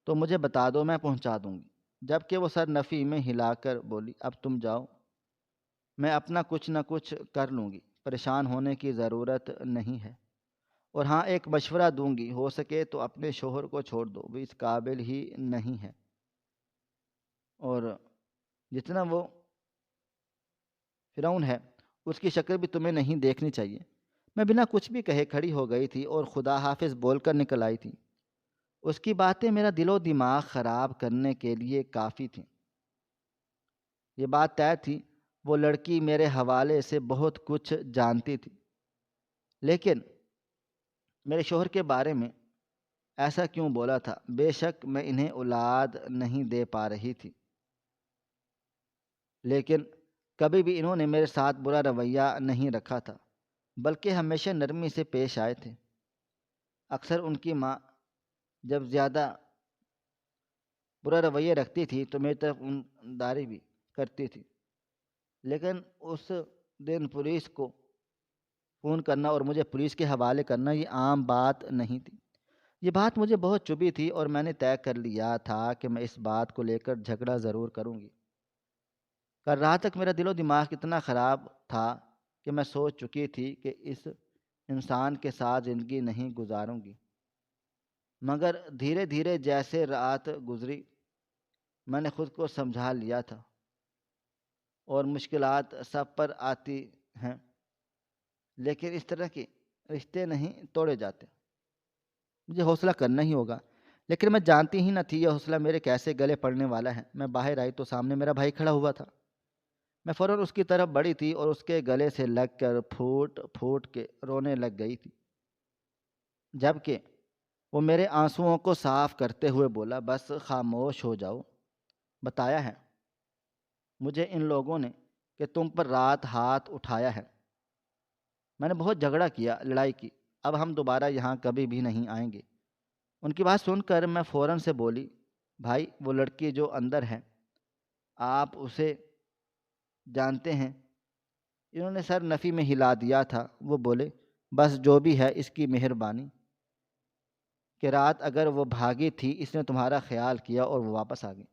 تو مجھے بتا دو، میں پہنچا دوں گی۔ جبکہ وہ سر نفی میں ہلا کر بولی، اب تم جاؤ، میں اپنا کچھ نہ کچھ کر لوں گی، پریشان ہونے کی ضرورت نہیں ہے۔ اور ہاں، ایک مشورہ دوں گی، ہو سکے تو اپنے شوہر کو چھوڑ دو، وہ اس قابل ہی نہیں ہے، اور جتنا وہ فرعون ہے اس کی شکل بھی تمہیں نہیں دیکھنی چاہیے۔ میں بنا کچھ بھی کہے کھڑی ہو گئی تھی اور خدا حافظ بول کر نکل آئی تھی۔ اس کی باتیں میرا دل و دماغ خراب کرنے کے لیے کافی تھیں۔ یہ بات طے تھی وہ لڑکی میرے حوالے سے بہت کچھ جانتی تھی، لیکن میرے شوہر کے بارے میں ایسا کیوں بولا تھا؟ بے شک میں انہیں اولاد نہیں دے پا رہی تھی، لیکن کبھی بھی انہوں نے میرے ساتھ برا رویہ نہیں رکھا تھا، بلکہ ہمیشہ نرمی سے پیش آئے تھے۔ اکثر ان کی ماں جب زیادہ برا رویہ رکھتی تھی تو میری طرف داری بھی کرتی تھی، لیکن اس دن پولیس کو فون کرنا اور مجھے پولیس کے حوالے کرنا یہ عام بات نہیں تھی۔ یہ بات مجھے بہت چبھی تھی اور میں نے طے کر لیا تھا کہ میں اس بات کو لے کر جھگڑا ضرور کروں گی۔ کل رات تک میرا دل و دماغ اتنا خراب تھا کہ میں سوچ چکی تھی کہ اس انسان کے ساتھ زندگی نہیں گزاروں گی، مگر دھیرے دھیرے جیسے رات گزری میں نے خود کو سمجھا لیا تھا، اور مشکلات سب پر آتی ہیں لیکن اس طرح کے رشتے نہیں توڑے جاتے۔ مجھے حوصلہ کرنا ہی ہوگا، لیکن میں جانتی ہی نہ تھی یہ حوصلہ میرے کیسے گلے پڑنے والا ہے۔ میں باہر آئی تو سامنے میرا بھائی کھڑا ہوا تھا۔ میں فوراً اس کی طرف بڑھی تھی اور اس کے گلے سے لگ کر پھوٹ پھوٹ کے رونے لگ گئی تھی، جبکہ وہ میرے آنسوؤں کو صاف کرتے ہوئے بولا، بس خاموش ہو جاؤ۔ بتایا ہے مجھے ان لوگوں نے کہ تم پر رات ہاتھ اٹھایا ہے۔ میں نے بہت جھگڑا کیا، لڑائی کی، اب ہم دوبارہ یہاں کبھی بھی نہیں آئیں گے۔ ان کی بات سن کر میں فوراً سے بولی، بھائی وہ لڑکی جو اندر ہے آپ اسے جانتے ہیں؟ انہوں نے سر نفی میں ہلا دیا تھا۔ وہ بولے، بس جو بھی ہے اس کی مہربانی کہ رات اگر وہ بھاگی تھی اس نے تمہارا خیال کیا اور وہ واپس آ گئی۔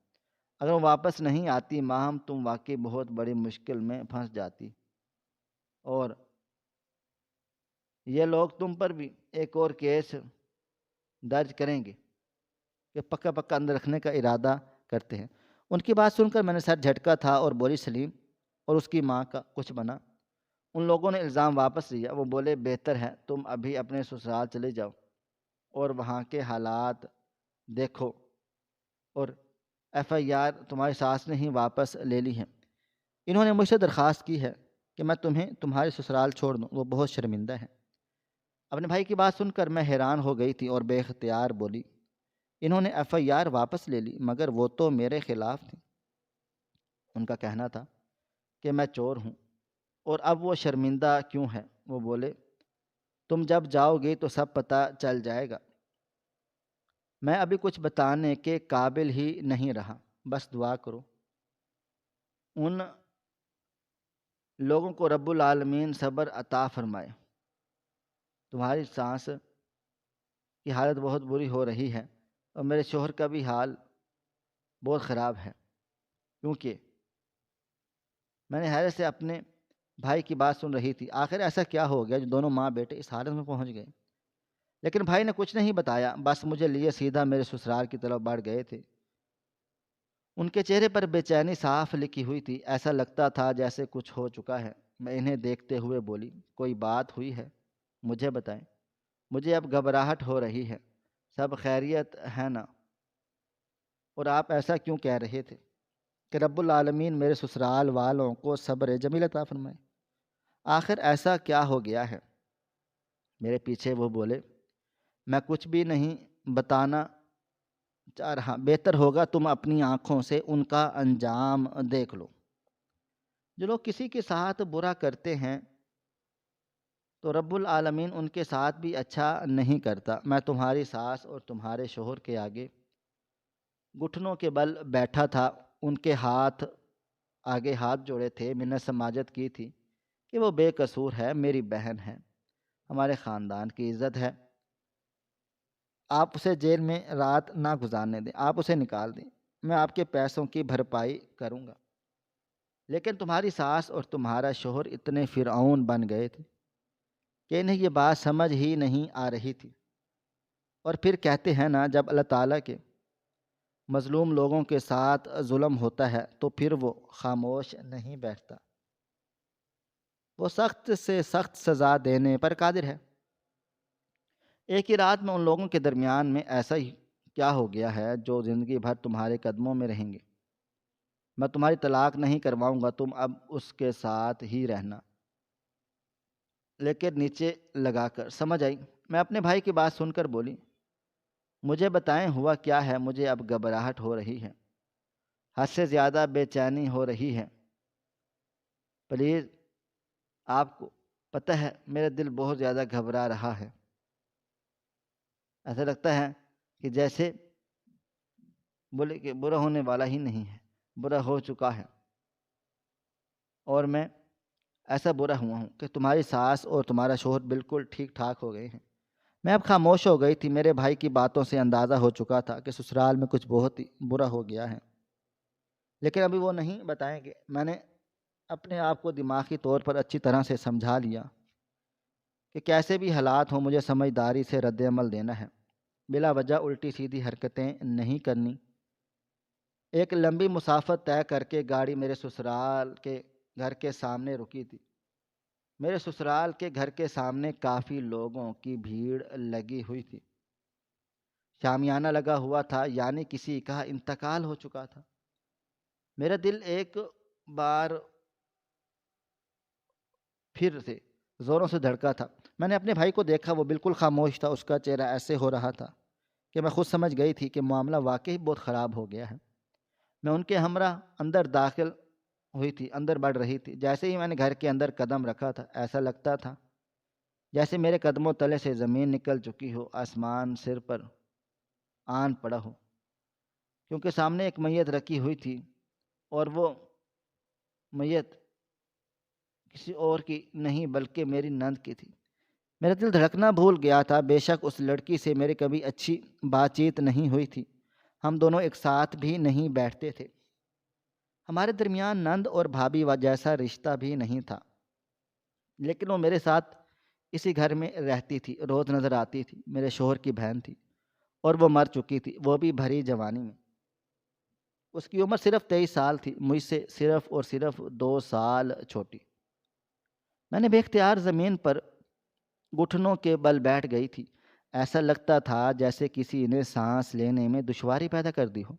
اگر وہ واپس نہیں آتی ماہم تم واقعی بہت بڑی مشکل میں پھنس جاتی اور یہ لوگ تم پر بھی ایک اور کیس درج کریں گے کہ پکا پکا اندر رکھنے کا ارادہ کرتے ہیں۔ ان کی بات سن کر میں نے سر جھٹکا تھا اور بولی، سلیم اور اس کی ماں کا کچھ بنا؟ ان لوگوں نے الزام واپس لیا۔ وہ بولے، بہتر ہے تم ابھی اپنے سسرال چلے جاؤ اور وہاں کے حالات دیکھو، اور ایف آئی آر تمہاری ساس نے ہی واپس لے لی ہے۔ انہوں نے مجھ سے درخواست کی ہے کہ میں تمہیں تمہارے سسرال چھوڑ دوں، وہ بہت شرمندہ ہے۔ اپنے بھائی کی بات سن کر میں حیران ہو گئی تھی اور بے اختیار بولی، انہوں نے ایف آئی آر واپس لے لی مگر وہ تو میرے خلاف تھی۔ ان کا کہنا تھا کہ میں چور ہوں اور اب وہ شرمندہ کیوں ہے؟ وہ بولے، تم جب جاؤ گی تو سب پتہ چل جائے گا۔ میں ابھی کچھ بتانے کے قابل ہی نہیں رہا، بس دعا کرو ان لوگوں کو رب العالمین صبر عطا فرمائے۔ تمہاری سانس کی حالت بہت بری ہو رہی ہے اور میرے شوہر کا بھی حال بہت خراب ہے، کیونکہ میں نے حیرت سے اپنے بھائی کی بات سن رہی تھی۔ آخر ایسا کیا ہو گیا جو دونوں ماں بیٹے اس حالت میں پہنچ گئے؟ لیکن بھائی نے کچھ نہیں بتایا، بس مجھے لیے سیدھا میرے سسرال کی طرف بڑھ گئے تھے۔ ان کے چہرے پر بے چینی صاف لکھی ہوئی تھی، ایسا لگتا تھا جیسے کچھ ہو چکا ہے۔ میں انہیں دیکھتے ہوئے بولی، کوئی بات ہوئی ہے؟ مجھے بتائیں، مجھے اب گھبراہٹ ہو رہی ہے۔ سب خیریت ہے نا؟ اور آپ ایسا کیوں کہہ رہے تھے کہ رب العالمین میرے سسرال والوں کو صبر جمیل عطا فرمائے؟ آخر ایسا کیا ہو گیا ہے؟ میرے پیچھے وہ بولے، میں کچھ بھی نہیں بتانا چاہ رہا، بہتر ہوگا تم اپنی آنکھوں سے ان کا انجام دیکھ لو۔ جو لوگ کسی کے ساتھ برا کرتے ہیں تو رب العالمین ان کے ساتھ بھی اچھا نہیں کرتا۔ میں تمہاری ساس اور تمہارے شوہر کے آگے گھٹنوں کے بل بیٹھا تھا، ان کے ہاتھ آگے ہاتھ جوڑے تھے، منت سماجت کی تھی کہ وہ بے قصور ہے، میری بہن ہے، ہمارے خاندان کی عزت ہے، آپ اسے جیل میں رات نہ گزارنے دیں، آپ اسے نکال دیں، میں آپ کے پیسوں کی بھرپائی کروں گا۔ لیکن تمہاری ساس اور تمہارا شوہر اتنے فرعون بن گئے تھے کہ انہیں یہ بات سمجھ ہی نہیں آ رہی تھی۔ اور پھر کہتے ہیں نا، جب اللہ تعالیٰ کے مظلوم لوگوں کے ساتھ ظلم ہوتا ہے تو پھر وہ خاموش نہیں بیٹھتا، وہ سخت سے سخت سزا دینے پر قادر ہے۔ ایک ہی رات میں ان لوگوں کے درمیان میں ایسا ہی کیا ہو گیا ہے جو زندگی بھر تمہارے قدموں میں رہیں گے؟ میں تمہاری طلاق نہیں کرواؤں گا، تم اب اس کے ساتھ ہی رہنا، لیکن نیچے لگا کر۔ سمجھ آئی؟ میں اپنے بھائی کی بات سن کر بولی، مجھے بتائیں ہوا کیا ہے؟ مجھے اب گھبراہٹ ہو رہی ہے، حد سے زیادہ بے چینی ہو رہی ہے، پلیز۔ آپ کو پتہ ہے میرا دل بہت زیادہ گھبرا رہا ہے، ایسا لگتا ہے کہ جیسے بولے کہ برا ہونے والا ہی نہیں ہے، برا ہو چکا ہے، اور میں ایسا برا ہوا ہوں کہ تمہاری ساس اور تمہارا شوہر بالکل ٹھیک ٹھاک ہو گئے ہیں۔ میں اب خاموش ہو گئی تھی، میرے بھائی کی باتوں سے اندازہ ہو چکا تھا کہ سسرال میں کچھ بہت ہی برا ہو گیا ہے، لیکن ابھی وہ نہیں بتائیں گے۔ میں نے اپنے آپ کو دماغی طور پر اچھی طرح سے سمجھا لیا کہ کیسے بھی حالات ہوں مجھے سمجھداری سے رد عمل دینا ہے، بلا وجہ الٹی سیدھی حرکتیں نہیں کرنی۔ ایک لمبی مسافت طے کر کے گاڑی میرے سسرال کے گھر کے سامنے رکی تھی۔ میرے سسرال کے گھر کے سامنے کافی لوگوں کی بھیڑ لگی ہوئی تھی۔ شامیانہ لگا ہوا تھا، یعنی کسی کا انتقال ہو چکا تھا۔ میرا دل ایک بار پھر سے زوروں سے دھڑکا تھا۔ میں نے اپنے بھائی کو دیکھا، وہ بالکل خاموش تھا، اس کا چہرہ ایسے ہو رہا تھا کہ میں خود سمجھ گئی تھی کہ معاملہ واقعی بہت خراب ہو گیا ہے۔ میں ان کے ہمراہ اندر داخل ہوئی تھی، اندر بڑھ رہی تھی۔ جیسے ہی میں نے گھر کے اندر قدم رکھا تھا، ایسا لگتا تھا جیسے میرے قدموں تلے سے زمین نکل چکی ہو، آسمان سر پر آن پڑا ہو، کیونکہ سامنے ایک میت رکھی ہوئی تھی، اور وہ میت کسی اور کی نہیں بلکہ میری نند کی تھی۔ میرا دل دھڑکنا بھول گیا تھا۔ بے شک اس لڑکی سے میری کبھی اچھی بات چیت نہیں ہوئی تھی، ہم دونوں ایک ساتھ بھی نہیں بیٹھتے تھے، ہمارے درمیان نند اور بھابھی جیسا رشتہ بھی نہیں تھا، لیکن وہ میرے ساتھ اسی گھر میں رہتی تھی، روز نظر آتی تھی، میرے شوہر کی بہن تھی، اور وہ مر چکی تھی، وہ بھی بھری جوانی میں۔ اس کی عمر صرف 23 سال تھی، مجھ سے صرف اور صرف 2 سال چھوٹی۔ میں نے بے اختیار زمین پر گھٹنوں کے بل بیٹھ گئی تھی، ایسا لگتا تھا جیسے کسی نے سانس لینے میں دشواری پیدا کر دی ہو۔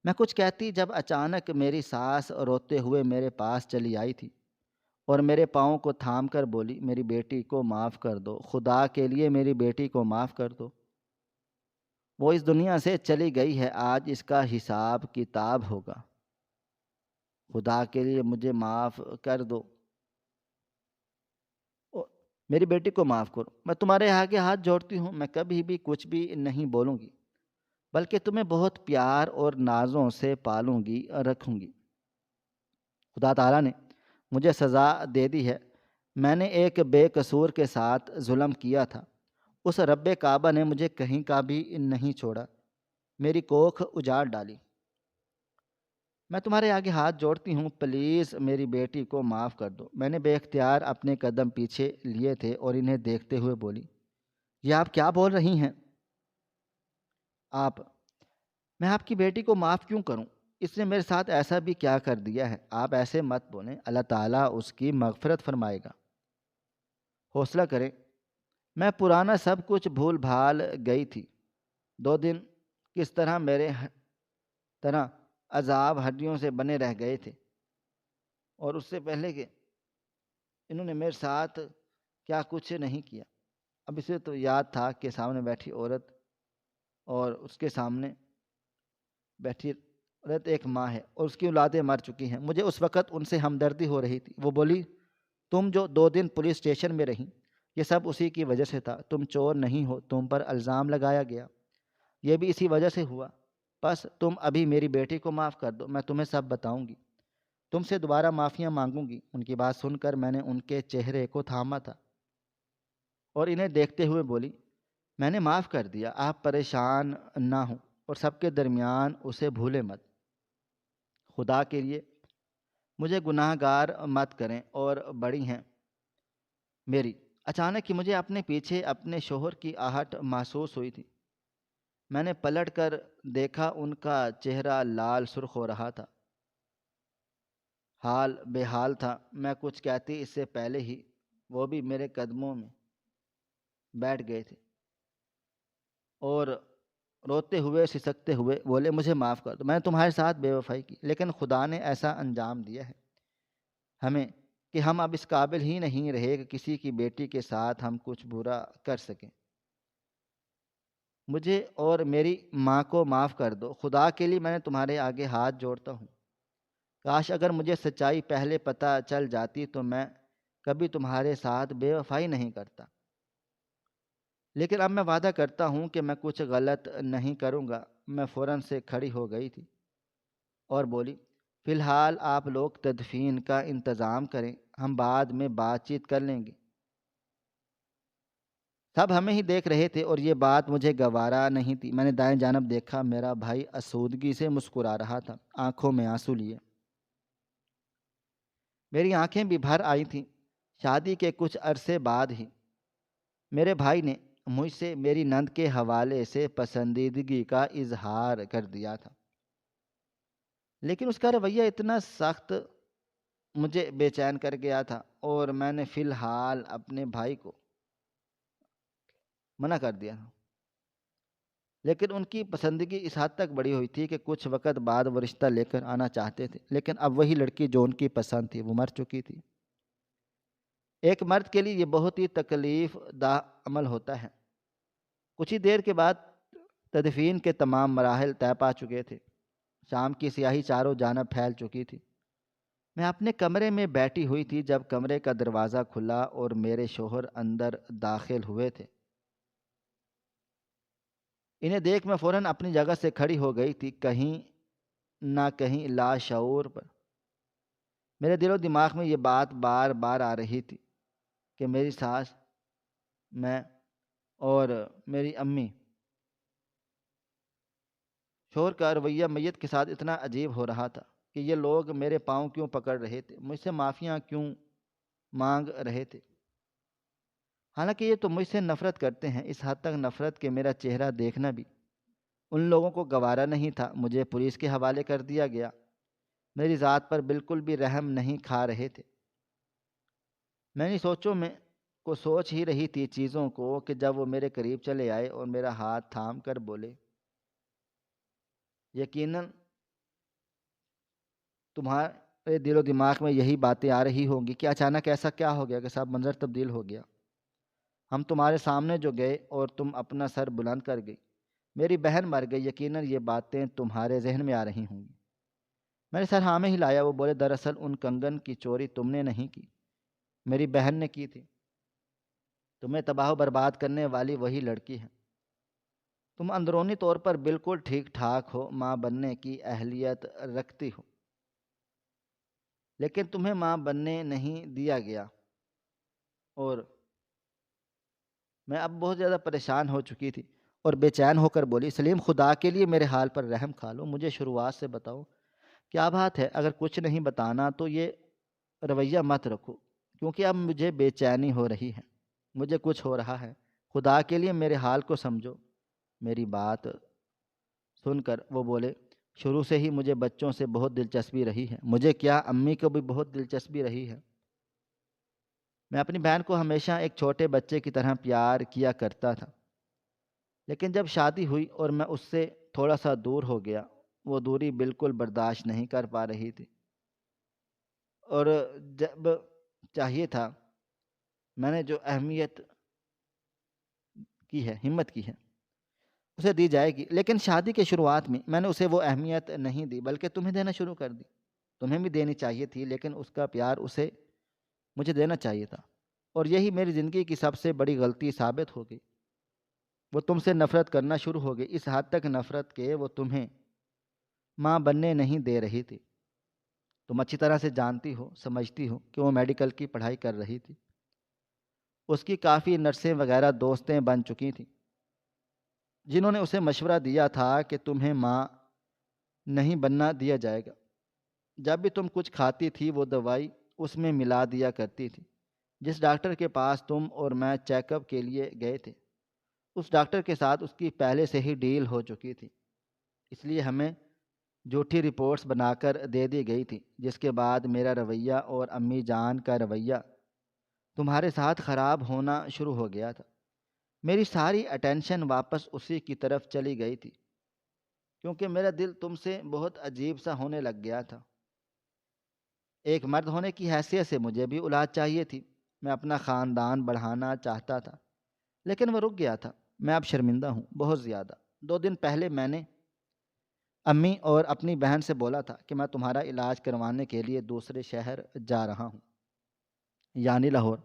میں کچھ کہتی جب اچانک میری ساس روتے ہوئے میرے پاس چلی آئی تھی اور میرے پاؤں کو تھام کر بولی، میری بیٹی کو معاف کر دو، خدا کے لیے میری بیٹی کو معاف کر دو، وہ اس دنیا سے چلی گئی ہے، آج اس کا حساب کتاب ہوگا، خدا کے لیے مجھے معاف کر دو، میری بیٹی کو معاف کرو، میں تمہارے آگے ہاتھ جوڑتی ہوں، میں کبھی بھی کچھ بھی نہیں بولوں گی، بلکہ تمہیں بہت پیار اور نازوں سے پالوں گی اور رکھوں گی۔ خدا تعالیٰ نے مجھے سزا دے دی ہے، میں نے ایک بے قصور کے ساتھ ظلم کیا تھا، اس رب کعبہ نے مجھے کہیں کا بھی نہیں چھوڑا، میری کوکھ اجاڑ ڈالی۔ میں تمہارے آگے ہاتھ جوڑتی ہوں، پلیز میری بیٹی کو معاف کر دو۔ میں نے بے اختیار اپنے قدم پیچھے لیے تھے اور انہیں دیکھتے ہوئے بولی، یہ آپ کیا بول رہی ہیں؟ آپ میں آپ کی بیٹی کو معاف کیوں کروں؟ اس نے میرے ساتھ ایسا بھی کیا کر دیا ہے؟ آپ ایسے مت بولیں، اللہ تعالیٰ اس کی مغفرت فرمائے گا، حوصلہ کریں۔ میں پرانا سب کچھ بھول بھال گئی تھی۔ 2 دن کس طرح میرے طرح عذاب ہڈیوں سے بنے رہ گئے تھے، اور اس سے پہلے کہ انہوں نے میرے ساتھ کیا کچھ نہیں کیا۔ اب اسے تو یاد تھا کہ سامنے بیٹھی عورت اور اس کے سامنے بیٹھی عورت ایک ماں ہے اور اس کی اولادیں مر چکی ہیں۔ مجھے اس وقت ان سے ہمدردی ہو رہی تھی۔ وہ بولی، تم جو 2 دن پولیس اسٹیشن میں رہیں، یہ سب اسی کی وجہ سے تھا، تم چور نہیں ہو، تم پر الزام لگایا گیا، یہ بھی اسی وجہ سے ہوا، بس تم ابھی میری بیٹی کو معاف کر دو، میں تمہیں سب بتاؤں گی، تم سے دوبارہ معافیاں مانگوں گی۔ ان کی بات سن کر میں نے ان کے چہرے کو تھاما تھا اور انہیں دیکھتے ہوئے بولی، میں نے معاف کر دیا، آپ پریشان نہ ہوں، اور سب کے درمیان اسے بھولے مت، خدا کے لیے مجھے گناہ گار مت کریں، اور بڑی ہیں میری۔ اچانک ہی مجھے اپنے پیچھے اپنے شوہر کی آہٹ محسوس ہوئی تھی۔ میں نے پلٹ کر دیکھا، ان کا چہرہ لال سرخ ہو رہا تھا، حال بے حال تھا۔ میں کچھ کہتی اس سے پہلے ہی وہ بھی میرے قدموں میں بیٹھ گئے تھے اور روتے ہوئے سسکتے ہوئے بولے، مجھے معاف کر دو، میں نے تمہارے ساتھ بے وفائی کی، لیکن خدا نے ایسا انجام دیا ہے ہمیں کہ ہم اب اس قابل ہی نہیں رہے کہ کسی کی بیٹی کے ساتھ ہم کچھ برا کر سکیں۔ مجھے اور میری ماں کو معاف کر دو، خدا کے لیے میں نے تمہارے آگے ہاتھ جوڑتا ہوں، کاش اگر مجھے سچائی پہلے پتہ چل جاتی تو میں کبھی تمہارے ساتھ بے وفائی نہیں کرتا، لیکن اب میں وعدہ کرتا ہوں کہ میں کچھ غلط نہیں کروں گا۔ میں فوراً سے کھڑی ہو گئی تھی اور بولی، فی الحال آپ لوگ تدفین کا انتظام کریں، ہم بعد میں بات چیت کر لیں گے۔ سب ہمیں ہی دیکھ رہے تھے اور یہ بات مجھے گوارا نہیں تھی۔ میں نے دائیں جانب دیکھا، میرا بھائی آسودگی سے مسکرا رہا تھا، آنکھوں میں آنسو لیے۔ میری آنکھیں بھی بھر آئی تھیں۔ شادی کے کچھ عرصے بعد ہی میرے بھائی نے مجھ سے میری نند کے حوالے سے پسندیدگی کا اظہار کر دیا تھا، لیکن اس کا رویہ اتنا سخت مجھے بے چین کر گیا تھا، اور میں نے فی الحال اپنے بھائی کو منع کر دیا تھا۔ لیکن ان کی پسندگی اس حد تک بڑی ہوئی تھی کہ کچھ وقت بعد وہ رشتہ لے کر آنا چاہتے تھے، لیکن اب وہی لڑکی جو ان کی پسند تھی وہ مر چکی تھی۔ ایک مرد کے لیے یہ بہت ہی تکلیف دہ عمل ہوتا ہے۔ کچھ ہی دیر کے بعد تدفین کے تمام مراحل طے پا چکے تھے۔ شام کی سیاہی چاروں جانب پھیل چکی تھی۔ میں اپنے کمرے میں بیٹھی ہوئی تھی جب کمرے کا دروازہ کھلا اور میرے شوہر اندر داخل ہوئے تھے۔ انہیں دیکھ میں فوراً اپنی جگہ سے کھڑی ہو گئی تھی، کہیں نہ کہیں لاشعور پر۔ میرے دل و دماغ میں یہ بات بار بار آ رہی تھی کہ میری ساس، میں اور میری امی۔ شوہر کا رویہ میت کے ساتھ اتنا عجیب ہو رہا تھا کہ یہ لوگ میرے پاؤں کیوں پکڑ رہے تھے، مجھ سے معافیاں کیوں مانگ رہے تھے، حالانکہ یہ تو مجھ سے نفرت کرتے ہیں، اس حد تک نفرت کہ میرا چہرہ دیکھنا بھی ان لوگوں کو گوارا نہیں تھا۔ مجھے پولیس کے حوالے کر دیا گیا، میری ذات پر بالکل بھی رحم نہیں کھا رہے تھے۔ میں نے سوچ ہی رہی تھی چیزوں کو کہ جب وہ میرے قریب چلے آئے اور میرا ہاتھ تھام کر بولے، یقیناً تمہارے دل و دماغ میں یہی باتیں آ رہی ہوں گی کہ اچانک ایسا کیا ہو گیا کہ سب منظر تبدیل ہو گیا۔ ہم تمہارے سامنے جو گئے اور تم اپنا سر بلند کر گئی، میری بہن مر گئی، یقیناً یہ باتیں تمہارے ذہن میں آ رہی ہوں گی۔ میں نے سر ہاں میں ہلایا۔ وہ بولے، دراصل ان کنگن کی چوری تم نے نہیں کی، میری بہن نے کی تھی۔ تمہیں تباہ و برباد کرنے والی وہی لڑکی ہے۔ تم اندرونی طور پر بالکل ٹھیک ٹھاک ہو، ماں بننے کی اہلیت رکھتی ہو، لیکن تمہیں ماں بننے نہیں دیا گیا۔ اور میں اب بہت زیادہ پریشان ہو چکی تھی اور بے چین ہو کر بولی، سلیم خدا کے لیے میرے حال پر رحم کھا لو، مجھے شروعات سے بتاؤ کیا بات ہے۔ اگر کچھ نہیں بتانا تو یہ رویہ مت رکھو، کیونکہ اب مجھے بے چینی ہو رہی ہے، مجھے کچھ ہو رہا ہے، خدا کے لیے میرے حال کو سمجھو۔ میری بات سن کر وہ بولے، شروع سے ہی مجھے بچوں سے بہت دلچسپی رہی ہے، مجھے کیا امی کو بھی بہت دلچسپی رہی ہے۔ میں اپنی بہن کو ہمیشہ ایک چھوٹے بچے کی طرح پیار کیا کرتا تھا، لیکن جب شادی ہوئی اور میں اس سے تھوڑا سا دور ہو گیا، وہ دوری بالکل برداشت نہیں کر پا رہی تھی، اور جب چاہیے تھا میں نے جو اہمیت کی ہے، ہمت کی ہے، اسے دی جائے گی، لیکن شادی کے شروعات میں نے اسے وہ اہمیت نہیں دی، بلکہ تمہیں دینا شروع کر دی۔ تمہیں بھی دینی چاہیے تھی، لیکن اس کا پیار اسے مجھے دینا چاہیے تھا، اور یہی میری زندگی کی سب سے بڑی غلطی ثابت ہو گئی۔ وہ تم سے نفرت کرنا شروع ہو گئی، اس حد تک نفرت کہ وہ تمہیں ماں بننے نہیں دے رہی تھی۔ تم اچھی طرح سے جانتی ہو، سمجھتی ہو کہ وہ میڈیکل کی پڑھائی کر رہی تھی، اس کی کافی نرسیں وغیرہ دوستیں بن چکی تھیں جنہوں نے اسے مشورہ دیا تھا کہ تمہیں ماں نہیں بننا دیا جائے گا۔ جب بھی تم کچھ کھاتی تھی وہ دوائی اس میں ملا دیا کرتی تھی۔ جس ڈاکٹر کے پاس تم اور میں چیک اپ کے لیے گئے تھے، اس ڈاکٹر کے ساتھ اس کی پہلے سے ہی ڈیل ہو چکی تھی، اس لیے ہمیں جھوٹی رپورٹس بنا کر دے دی گئی تھی، جس کے بعد میرا رویہ اور امی جان کا رویہ تمہارے ساتھ خراب ہونا شروع ہو گیا تھا۔ میری ساری اٹینشن واپس اسی کی طرف چلی گئی تھی، کیونکہ میرا دل تم سے بہت عجیب سا ہونے لگ گیا تھا۔ ایک مرد ہونے کی حیثیت سے مجھے بھی اولاد چاہیے تھی، میں اپنا خاندان بڑھانا چاہتا تھا، لیکن وہ رک گیا تھا۔ میں اب شرمندہ ہوں، بہت زیادہ۔ 2 دن پہلے میں نے امی اور اپنی بہن سے بولا تھا کہ میں تمہارا علاج کروانے کے لیے دوسرے شہر جا رہا ہوں، یعنی لاہور۔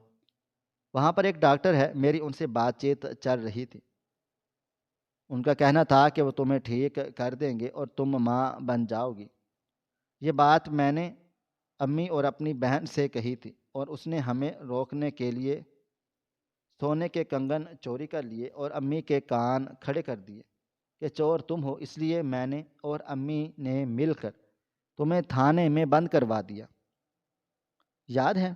وہاں پر ایک ڈاکٹر ہے، میری ان سے بات چیت چل رہی تھی۔ ان کا کہنا تھا کہ وہ تمہیں ٹھیک کر دیں گے اور تم ماں بن جاؤ گی۔ یہ بات میں نے امی اور اپنی بہن سے کہی تھی، اور اس نے ہمیں روکنے کے لیے سونے کے کنگن چوری کر لیے اور امی کے کان کھڑے کر دیے کہ چور تم ہو، اس لیے میں نے اور امی نے مل کر تمہیں تھانے میں بند کروا دیا، یاد ہے؟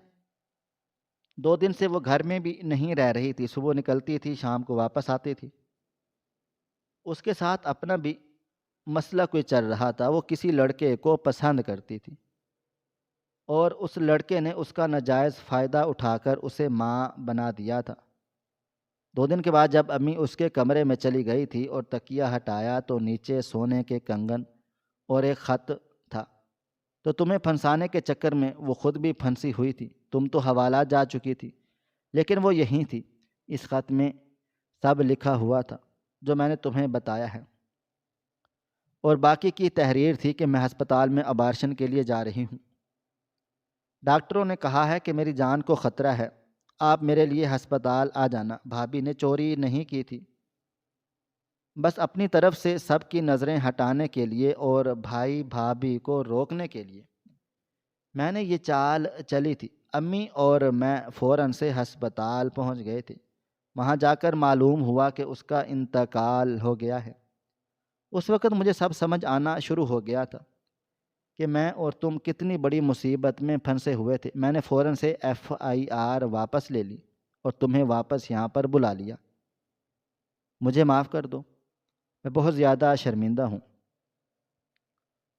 2 دن سے وہ گھر میں بھی نہیں رہ رہی تھی، صبح نکلتی تھی، شام کو واپس آتی تھی۔ اس کے ساتھ اپنا بھی مسئلہ کوئی چل رہا تھا، وہ کسی لڑکے کو پسند کرتی تھی، اور اس لڑکے نے اس کا ناجائز فائدہ اٹھا کر اسے ماں بنا دیا تھا۔ 2 دن کے بعد جب امی اس کے کمرے میں چلی گئی تھی اور تکیہ ہٹایا تو نیچے سونے کے کنگن اور ایک خط تھا۔ تو تمہیں پھنسانے کے چکر میں وہ خود بھی پھنسی ہوئی تھی، تم تو حوالات جا چکی تھی، لیکن وہ یہیں تھی۔ اس خط میں سب لکھا ہوا تھا جو میں نے تمہیں بتایا ہے، اور باقی کی تحریر تھی کہ میں ہسپتال میں ابارشن کے لیے جا رہی ہوں۔ ڈاکٹروں نے کہا ہے کہ میری جان کو خطرہ ہے، آپ میرے لیے ہسپتال آ جانا۔ بھابھی نے چوری نہیں کی تھی، بس اپنی طرف سے سب کی نظریں ہٹانے کے لیے اور بھائی بھابھی کو روکنے کے لیے میں نے یہ چال چلی تھی۔ امی اور میں فوراً سے ہسپتال پہنچ گئے تھے۔ وہاں جا کر معلوم ہوا کہ اس کا انتقال ہو گیا ہے۔ اس وقت مجھے سب سمجھ آنا شروع ہو گیا تھا کہ میں اور تم کتنی بڑی مصیبت میں پھنسے ہوئے تھے۔ میں نے فوراً سے FIR واپس لے لی اور تمہیں واپس یہاں پر بلا لیا۔ مجھے معاف کر دو، میں بہت زیادہ شرمندہ ہوں۔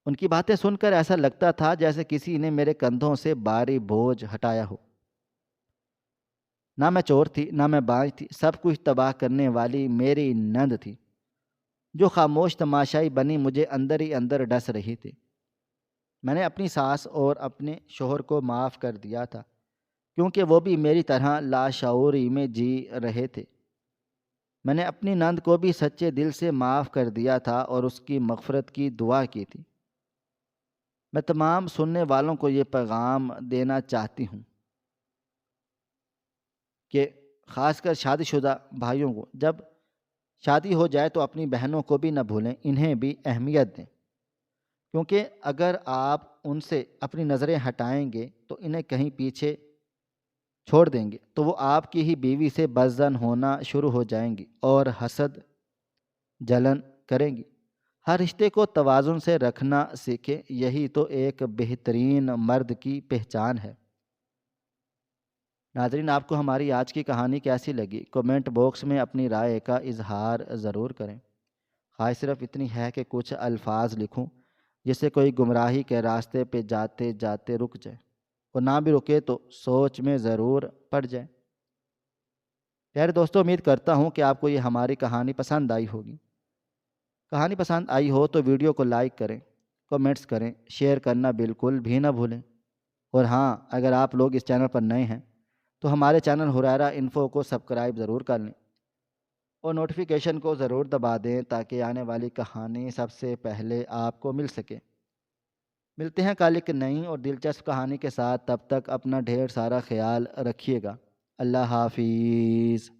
ان کی باتیں سن کر ایسا لگتا تھا جیسے کسی نے میرے کندھوں سے بھاری بوجھ ہٹایا ہو۔ نہ میں چور تھی، نہ میں باج تھی، سب کچھ تباہ کرنے والی میری نند تھی جو خاموش تماشائی بنی مجھے اندر ہی اندر ڈس رہی تھی۔ میں نے اپنی ساس اور اپنے شوہر کو معاف کر دیا تھا کیونکہ وہ بھی میری طرح لاشعوری میں جی رہے تھے۔ میں نے اپنی نند کو بھی سچے دل سے معاف کر دیا تھا اور اس کی مغفرت کی دعا کی تھی۔ میں تمام سننے والوں کو یہ پیغام دینا چاہتی ہوں کہ خاص کر شادی شدہ بھائیوں کو، جب شادی ہو جائے تو اپنی بہنوں کو بھی نہ بھولیں، انہیں بھی اہمیت دیں، کیونکہ اگر آپ ان سے اپنی نظریں ہٹائیں گے تو انہیں کہیں پیچھے چھوڑ دیں گے تو وہ آپ کی ہی بیوی سے بدظن ہونا شروع ہو جائیں گی اور حسد جلن کریں گی۔ ہر رشتے کو توازن سے رکھنا سیکھیں، یہی تو ایک بہترین مرد کی پہچان ہے۔ ناظرین، آپ کو ہماری آج کی کہانی کیسی لگی؟ کومنٹ باکس میں اپنی رائے کا اظہار ضرور کریں۔ خواہش صرف اتنی ہے کہ کچھ الفاظ لکھوں جس سے کوئی گمراہی کے راستے پہ جاتے جاتے رک جائے، اور نہ بھی رکے تو سوچ میں ضرور پڑ جائے۔ پیارے دوستو، امید کرتا ہوں کہ آپ کو یہ ہماری کہانی پسند آئی ہوگی۔ کہانی پسند آئی ہو تو ویڈیو کو لائک کریں، کومنٹس کریں، شیئر کرنا بالکل بھی نہ بھولیں۔ اور ہاں، اگر آپ لوگ اس چینل پر نئے ہیں تو ہمارے چینل ہریرہ انفو کو سبسکرائب ضرور کر لیں اور نوٹیفیکیشن کو ضرور دبا دیں تاکہ آنے والی کہانی سب سے پہلے آپ کو مل سکے۔ ملتے ہیں کل ایک نئی اور دلچسپ کہانی کے ساتھ، تب تک اپنا ڈھیر سارا خیال رکھیے گا۔ اللہ حافظ۔